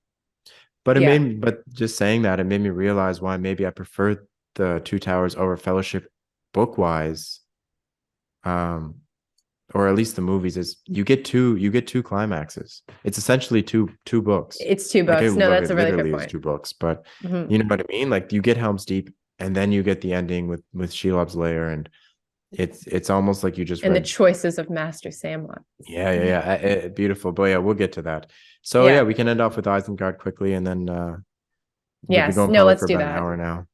But just saying that, it made me realize why maybe I prefer the Two Towers over Fellowship book-wise. Or at least the movies, is you get two climaxes. It's essentially two books. It's two books. No, that's a really good point. It's two books, but you know what I mean? Like you get Helm's Deep, and then you get the ending with Shelob's Lair, and it's almost like you just the choices of Master Samwise. Yeah. Beautiful. But yeah, we'll get to that. So we can end off with Isengard quickly, and then let's do that. An hour now.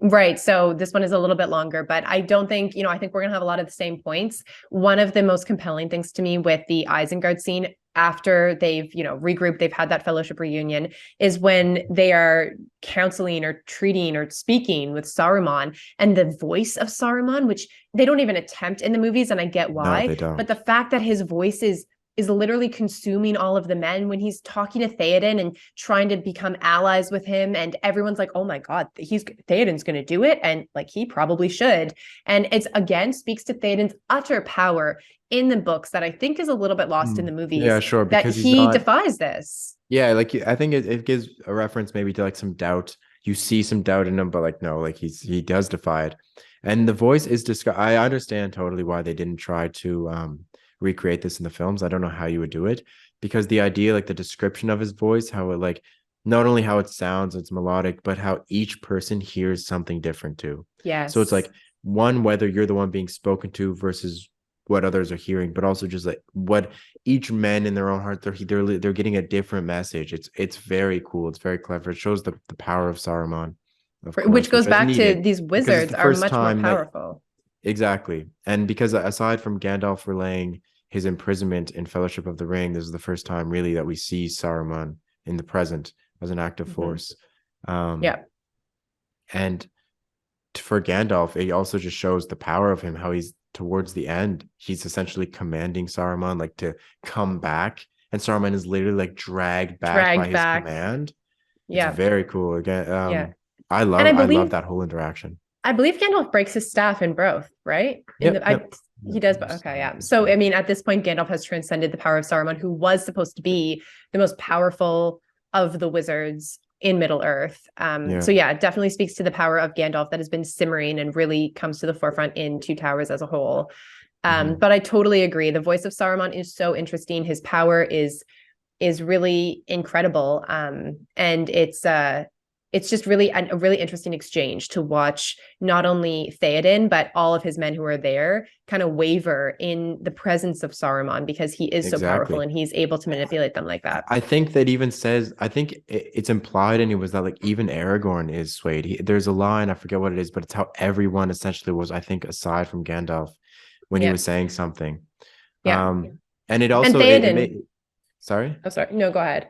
Right. So this one is a little bit longer, but I don't think, I think we're going to have a lot of the same points. One of the most compelling things to me with the Isengard scene, after they've, regrouped, they've had that fellowship reunion, is when they are counseling or treating or speaking with Saruman, and the voice of Saruman, which they don't even attempt in the movies. And I get why, no, they don't. But the fact that his voice is literally consuming all of the men when he's talking to Theoden and trying to become allies with him. And everyone's like, oh my God, Theoden's going to do it. And like, he probably should. And it's again, speaks to Theoden's utter power in the books that I think is a little bit lost in the movies. Yeah, sure. Because that he defies this. Yeah. Like, I think it gives a reference maybe to like some doubt. You see some doubt in him, but like, no, like he does defy it. And the voice is I understand totally why they didn't try to, recreate this in the films. I don't know how you would do it, because the idea, like the description of his voice, how it like not only how it sounds, it's melodic, but how each person hears something different too. Yes. So it's like one, whether you're the one being spoken to versus what others are hearing, but also just like what each man in their own heart, they're getting a different message. It's very cool. It's very clever. It shows the power of Saruman, of course, which goes back to these wizards are much more powerful. Exactly. And because aside from Gandalf relaying his imprisonment in Fellowship of the Ring, this is the first time really that we see Saruman in the present as an active force. Yeah. And for Gandalf, it also just shows the power of him, how he's towards the end, he's essentially commanding Saruman like to come back. And Saruman is literally like dragged back by his command. It's very cool. Again, I love that whole interaction. I believe Gandalf breaks his staff in both, right? He does, but okay, yeah. So, I mean, at this point, Gandalf has transcended the power of Saruman, who was supposed to be the most powerful of the wizards in Middle-earth. So yeah, it definitely speaks to the power of Gandalf that has been simmering and really comes to the forefront in Two Towers as a whole. But I totally agree. The voice of Saruman is so interesting. His power is really incredible. And it's just really a really interesting exchange to watch not only Theoden, but all of his men who are there kind of waver in the presence of Saruman, because he is so powerful and he's able to manipulate them like that. I think that even says, I think it's implied anyways that like even Aragorn is swayed. There's a line, I forget what it is, but it's how everyone essentially was, I think, aside from Gandalf when he was saying something. And it also, and Theoden, sorry? Oh, sorry. No, go ahead.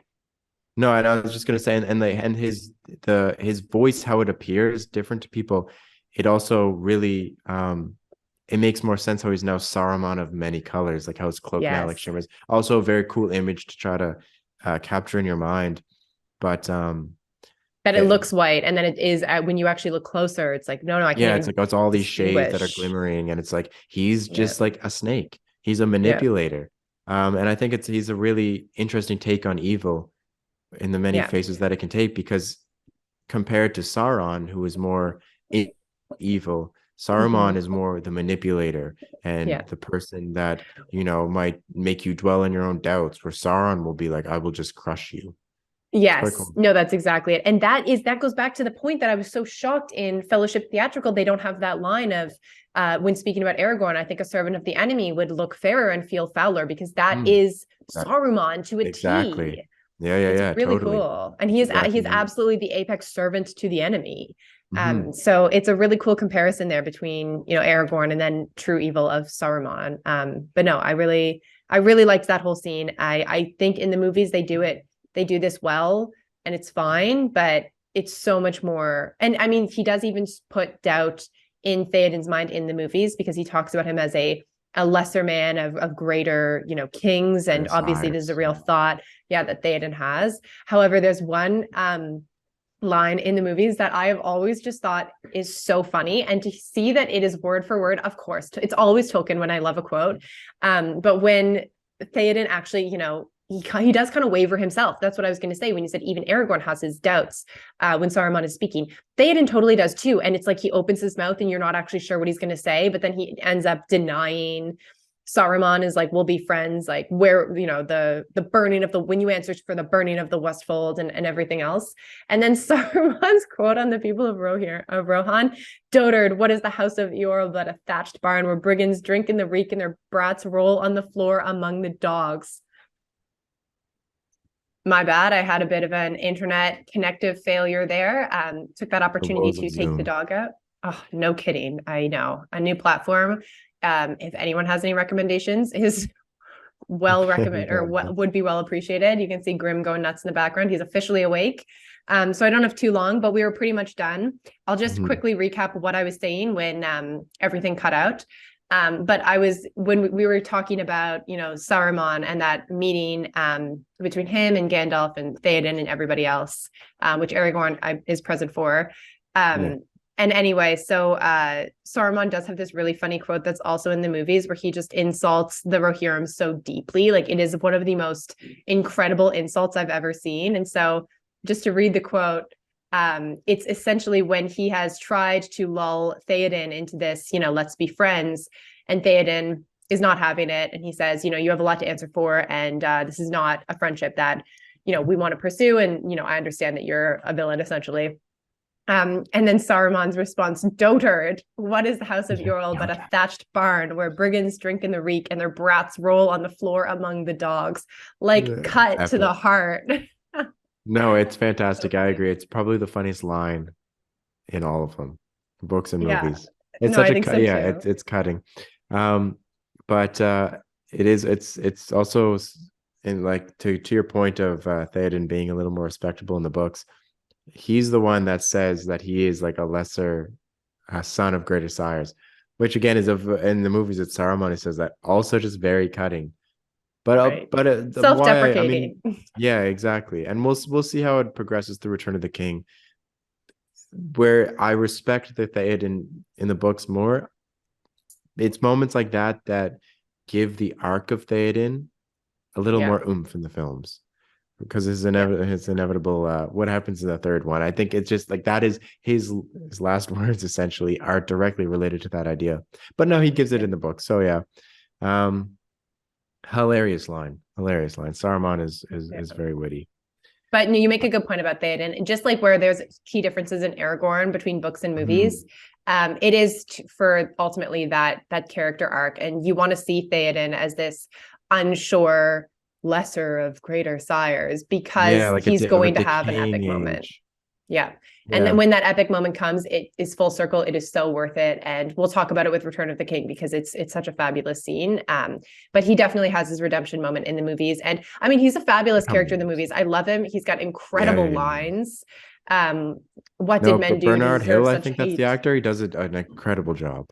No, and I was just gonna say, and his voice, how it appears different to people, it also really it makes more sense how he's now Saruman of many colors, like how his cloak now like shimmers. Also a very cool image to try to capture in your mind, but that it looks white, and then it is when you actually look closer, it's like no, I can't. Yeah, it's like it's all these shades that are glimmering, and it's like he's just like a snake. He's a manipulator, and I think he's a really interesting take on evil in the many faces that it can take, because compared to Sauron, who is more evil, Saruman is more the manipulator and the person that, might make you dwell in your own doubts, where Sauron will be like, I will just crush you. Yes. Cool. No, that's exactly it. And that goes back to the point that I was so shocked in Fellowship Theatrical. They don't have that line of when speaking about Aragorn, I think a servant of the enemy would look fairer and feel fouler, because that is Saruman to a T. Yeah, it's really totally cool. And he's absolutely the apex servant to the enemy. So it's a really cool comparison there between, Aragorn and then true evil of Saruman. But no, I really liked that whole scene. I think in the movies they do this well, and it's fine, but it's so much more. And I mean, he does even put doubt in Theoden's mind in the movies, because he talks about him as a lesser man of greater, kings. And obviously this is a real thought, that Theoden has. However, there's one line in the movies that I have always just thought is so funny, and to see that it is word for word, of course, it's always Tolkien when I love a quote. But when Theoden actually, he does kind of waver himself. That's what I was going to say when you said even Aragorn has his doubts when Saruman is speaking. Theoden totally does too. And it's like he opens his mouth and you're not actually sure what he's going to say, but then he ends up denying. Saruman is like, we'll be friends, like where, the burning of when you answered for the burning of the Westfold and everything else. And then Saruman's quote on the people of Rohan, dotard, what is the house of Eorl but a thatched barn where brigands drink in the reek and their brats roll on the floor among the dogs. My bad. I had a bit of an internet connective failure there. Took that opportunity to take the dog out. Oh, no kidding. I know. A new platform. If anyone has any recommendations, is well recommended or would be well appreciated. You can see Grim going nuts in the background. He's officially awake. So I don't have too long, but we were pretty much done. I'll just quickly recap what I was saying when everything cut out. But when we were talking about, Saruman and that meeting between him and Gandalf and Theoden and everybody else, which Aragorn is present for. And anyway, so Saruman does have this really funny quote that's also in the movies where he just insults the Rohirrim so deeply. Like, it is one of the most incredible insults I've ever seen. And so just to read the quote, it's essentially when he has tried to lull Theoden into this, let's be friends. And Theoden is not having it. And he says, you have a lot to answer for. And this is not a friendship that, we want to pursue. And, I understand that you're a villain, essentially. And then Saruman's response, dotard, what is the house of Yorl but a thatched barn where brigands drink in the reek and their brats roll on the floor among the dogs? Like, cut epic. To the heart. No, it's fantastic. I agree. It's probably the funniest line in all of them, books and movies. It's such a cut. Yeah, it's cutting. But it's also in, like, to your point of Theoden being a little more respectable in the books. He's the one that says that he is like a lesser son of greater sires, which again is in the movies. It's Saruman who says that. Also, just very cutting. But self-deprecating. Yeah, exactly. And we'll see how it progresses through Return of the King, where I respect the Theoden in the books more. It's moments like that that give the arc of Theoden a little more oomph in the films, because it's inevitable. What happens in the third one? I think it's just like that is his last words essentially are directly related to that idea. But no, he gives it in the book. So yeah. Hilarious line. Saruman is very witty. But you make a good point about Theoden. And just like where there's key differences in Aragorn between books and movies, it is for ultimately that character arc. And you want to see Theoden as this unsure lesser of greater sires, because he's going to have an epic moment. Yeah. And then when that epic moment comes, it is full circle. It is so worth it. And we'll talk about it with Return of the King, because it's such a fabulous scene. But he definitely has his redemption moment in the movies. And I mean, he's a fabulous character in the movies. I love him. He's got incredible lines. What did men do? Bernard Hill, I think that's the actor. He does an incredible job.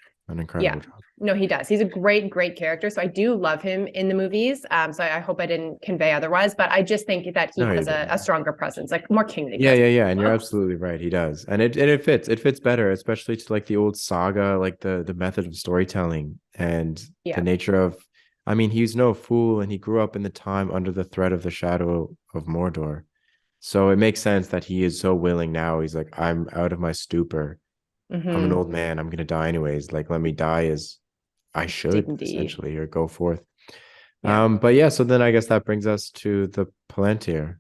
Job. No, he does. He's a great character. So I do love him in the movies. So I hope I didn't convey otherwise, but I just think that he has a stronger presence, like more kingly. Yeah. And you're absolutely right. He does. And it fits better, especially to like the old saga, like the method of storytelling and the nature of, I mean, he's no fool, and he grew up in the time under the threat of the shadow of Mordor. So it makes sense that he is so willing now. He's like, I'm out of my stupor. I'm an old man. I'm going to die anyways. Like, let me die as I should, essentially, or go forth. But yeah, so then I guess that brings us to the Palantir.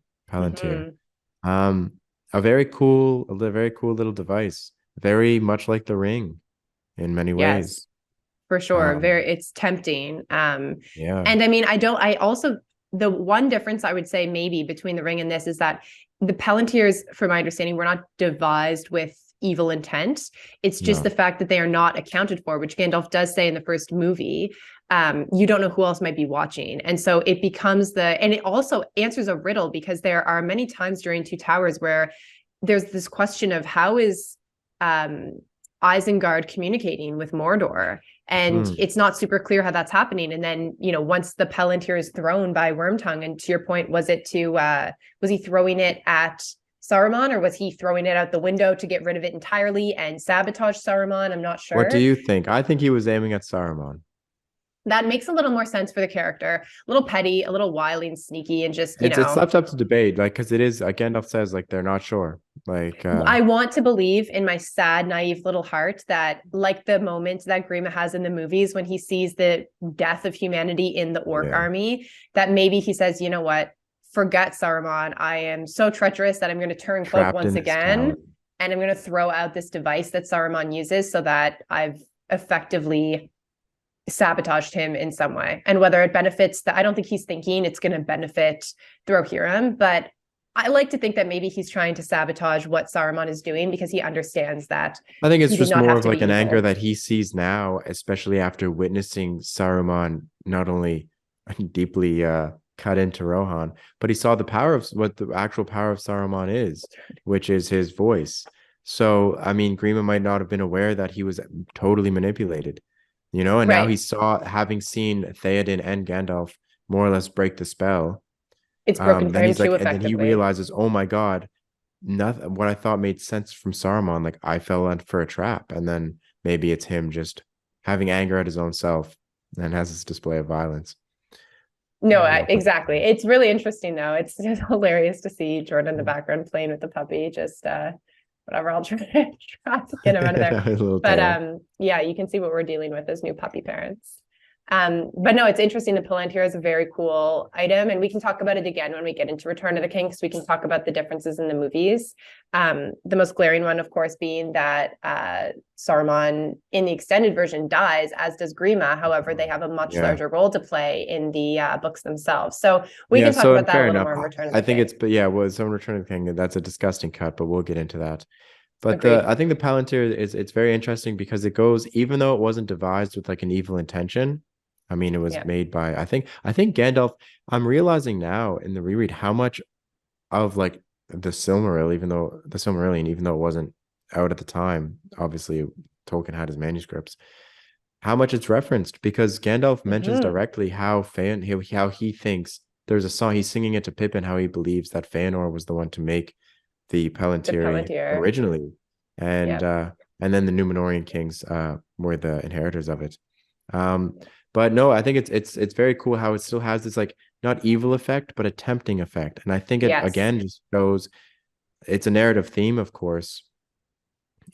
A very cool little device, very much like the ring in many ways. For sure. It's tempting. And I mean, the one difference I would say maybe between the ring and this is that the Palantirs, from my understanding, were not devised with evil intent. It's just the fact that they are not accounted for, which Gandalf does say in the first movie. You don't know who else might be watching. And so it becomes and it also answers a riddle, because there are many times during Two Towers where there's this question of how is Isengard communicating with Mordor? And it's not super clear how that's happening. And then, once the Palantir is thrown by Wormtongue, and to your point, was he throwing it at Saruman, or was he throwing it out the window to get rid of it entirely and sabotage Saruman? I'm not sure. What do you think? I think he was aiming at Saruman. That makes a little more sense for the character. A little petty, a little wily and sneaky, and just, it's left up to debate, like, because it is, like Gandalf says, like, they're not sure. Like, I want to believe in my sad, naive little heart that, like the moment that Grima has in the movies when he sees the death of humanity in the orc army, that maybe he says, you know what? Forget Saruman. I am so treacherous that I'm going to turn cloak once again, and I'm going to throw out this device that Saruman uses so that I've effectively sabotaged him in some way. And whether it benefits I don't think he's thinking it's going to benefit the Rohirrim, but I like to think that maybe he's trying to sabotage what Saruman is doing, because he understands that. I think it's just more of like an anger that he sees now, especially after witnessing Saruman not only deeply cut into Rohan, but he saw the power of what the actual power of Saruman is, which is his voice. So, I mean, Grima might not have been aware that he was totally manipulated. you know, and now Right. he saw, having seen Theoden and Gandalf more or less break the spell. It's broken for Then him he's like, too, and then he effectively. realizes, oh my God, nothing, what I thought made sense from Saruman, like I fell in for a trap. And then maybe it's him just having anger at his own self and has this display of violence. No, Little puppy exactly. parents. It's really interesting though. It's just hilarious to see Jordan in the background playing with the puppy. Just whatever, I'll try to get him out of there. His little But tail. yeah, you can see what we're dealing with as new puppy parents. But no, it's interesting. The Palantir is a very cool item, and we can talk about it again when we get into Return of the King, because we can talk about the differences in the movies. The most glaring one, of course, being that Saruman in the extended version dies, as does Grima. However, they have a much Yeah. larger role to play in the books themselves. So we Yeah, can talk so about and that a fair little enough. more in Return of I the think King. it's, but yeah, well, some Return of the King, that's a disgusting cut, but we'll get into that. But Agreed. I think the Palantir is, it's very interesting because it goes, even though it wasn't devised with like an evil intention. I mean, it was Yeah. made by, I think Gandalf, I'm realizing now in the reread how much of like the Silmarillion, even though it wasn't out at the time, obviously Tolkien had his manuscripts, how much it's referenced, because Gandalf mentions Mm-hmm. directly how how he thinks, there's a song he's singing it to Pippin, how he believes that Feanor was the one to make the The Palantiri Palantir. originally, and Yeah. uh and then the Númenórean kings were the inheritors of it. Um but no, I think it's very cool how it still has this like not evil effect but a tempting effect, and I think it Yes. again just shows it's a narrative theme, of course.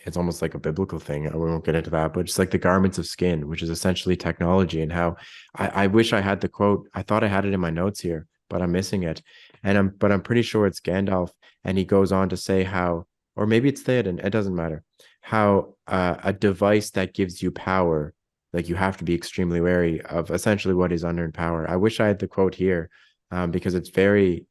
It's almost like a biblical thing. We won't get into that, but just like the garments of skin, which is essentially technology, and how I wish I had the quote. I thought I had it in my notes here, but I'm missing it. But I'm pretty sure it's Gandalf, and he goes on to say how, or maybe it's Theoden, it doesn't matter, how a device that gives you power, like you have to be extremely wary of essentially what is unearned power. I wish I had the quote here, because it very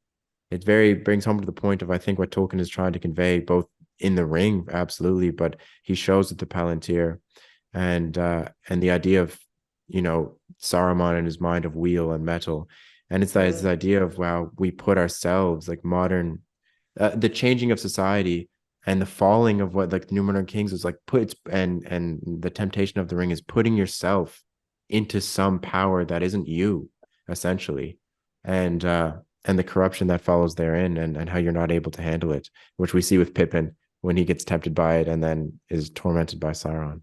brings home to the point of I think what Tolkien is trying to convey, both in the ring, absolutely, but he shows it the Palantir, and the idea of, Saruman and his mind of wheel and metal, and it's that, it's Mm. this idea of, wow, we put ourselves, like modern, the changing of society and the falling of what like the Númenor kings was like, put, and the temptation of the ring is putting yourself into some power that isn't you, essentially, and and the corruption that follows therein, and how you're not able to handle it, which we see with Pippin when he gets tempted by it and then is tormented by Sauron.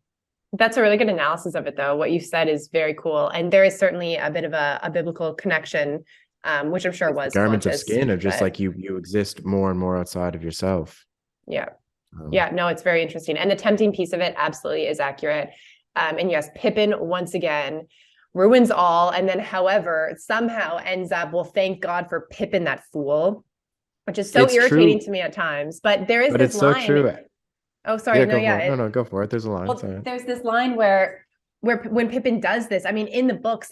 That's a really good analysis of it, though. What you said is very cool. And there is certainly a bit of a biblical connection, which I'm sure It's the was garments of conscious. skin of just But like you exist more and more outside of yourself. yeah, Um, yeah, no, it's very interesting. And the tempting piece of it absolutely is accurate. And yes, Pippin, once again, ruins all. And then, however, somehow ends up, well, thank God for Pippin, that fool, which is so it's irritating true, to me at times. But there is but this it's so line. true. Oh, sorry. Yeah, No, go for yeah. it. No, no, go for it. There's a line. Well, Sorry. there's this line where when Pippin does this, I mean, in the books,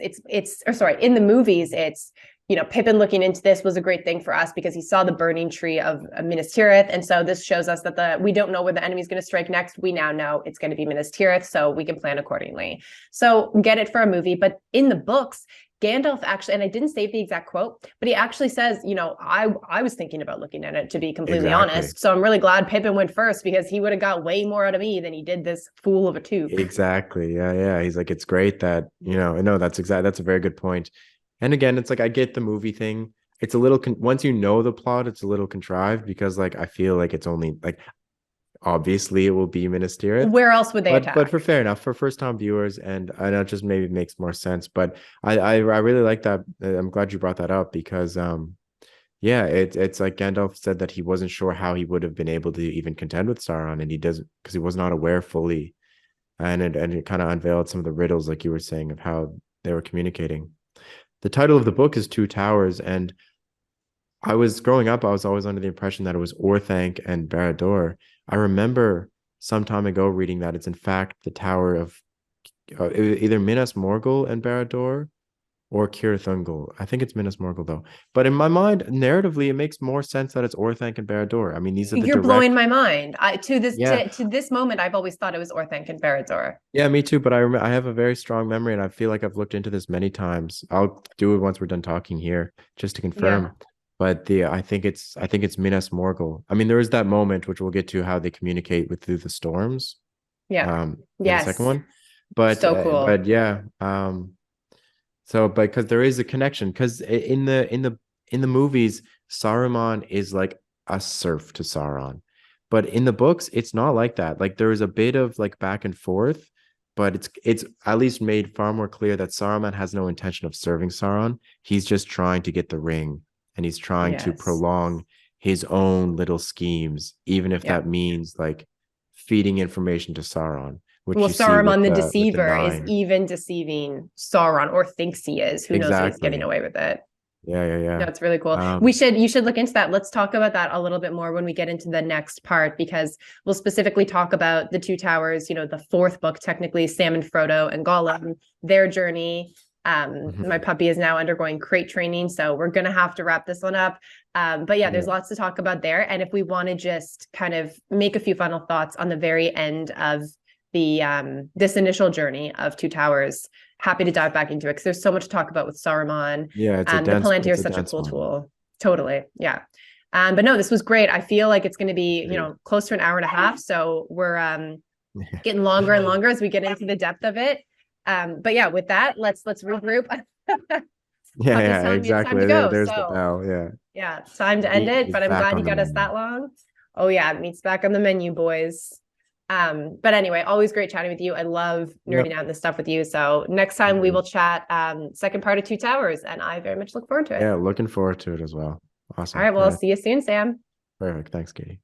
or sorry, in the movies, it's, Pippin looking into this was a great thing for us because he saw the burning tree of Minas Tirith, and so this shows us that we don't know where the enemy's going to strike next. We now know it's going to be Minas Tirith, so we can plan accordingly. So get it for a movie, but in the books, Gandalf actually, and I didn't save the exact quote, but he actually says, I was thinking about looking at it, to be completely Exactly. honest. So I'm really glad Pippin went first, because he would have got way more out of me than he did this fool of a Took. Exactly. Yeah, yeah. He's like, it's great that, no, that's a very good point. And again, it's like I get the movie thing. It's a little once you know the plot, it's a little contrived because like I feel like it's only like obviously it will be Minas Tirith. Where else would they But for attack? fair enough, for first time viewers, and I know it just maybe makes more sense. But I really like that. I'm glad you brought that up because yeah, it's like Gandalf said that he wasn't sure how he would have been able to even contend with Sauron, and he doesn't, because he was not aware fully, and it kind of unveiled some of the riddles, like you were saying, of how they were communicating. The title of the book is Two Towers, and I was growing up, I was always under the impression that it was Orthanc and Barad-dûr. I remember some time ago reading that it's in fact the tower of either Minas Morgul and Barad-dûr or Cirith Ungol. I think it's Minas Morgul though. But in my mind, narratively, it makes more sense that it's Orthanc and Barad-dûr. I mean, these are the You're blowing direct. my mind. To this Yeah, to this moment, I've always thought it was Orthanc and Barad-dûr. yeah, me too. But I have a very strong memory, and I feel like I've looked into this many times. I'll do it once we're done talking here, just to Yeah, confirm. But I think it's Minas Morgul. I mean, there is that moment which we'll get to how they communicate with through the storms. yeah, In the second yes. one. So cool. But yeah, so because there is a connection, because in the movies, Saruman is like a serf to Sauron, but in the books, it's not like that. Like there is a bit of like back and forth, but it's at least made far more clear that Saruman has no intention of serving Sauron. He's just trying to get the ring, and he's trying to prolong his own little schemes, even if that means like feeding information to Sauron. Which well, you Saruman see the with Deceiver is even deceiving Sauron, or thinks he is. Who knows if he's getting away with it? Yeah. No, it's really cool. You should look into that. Let's talk about that a little bit more when we get into the next part, because we'll specifically talk about the Two Towers, you know, the fourth book, technically, Sam and Frodo and Gollum, their journey. My puppy is now undergoing crate training, so we're gonna have to wrap this one up. But yeah, there's lots to talk about there. And if we want to just kind of make a few final thoughts on the very end of the this initial journey of Two Towers, happy to dive back into it, because there's so much to talk about with Saruman. Yeah, the Palantir is such a cool tool. Totally. Yeah. But no, this was great. I feel like it's going to be, you know, close to an hour and a half. So we're getting longer and longer as we get into the depth of it. But yeah, with that, let's regroup. Yeah, exactly. There's the bell. Yeah, time to end it. But I'm glad you got us that long. Oh yeah, meat's back on the menu, boys. But anyway, always great chatting with you. I love nerding out this stuff with you. So next time we will chat second part of Two Towers, and I very much look forward to it. Yeah, looking forward to it as well. Awesome. All right, well, I'll see you soon, Sam. Perfect. Thanks, Katie.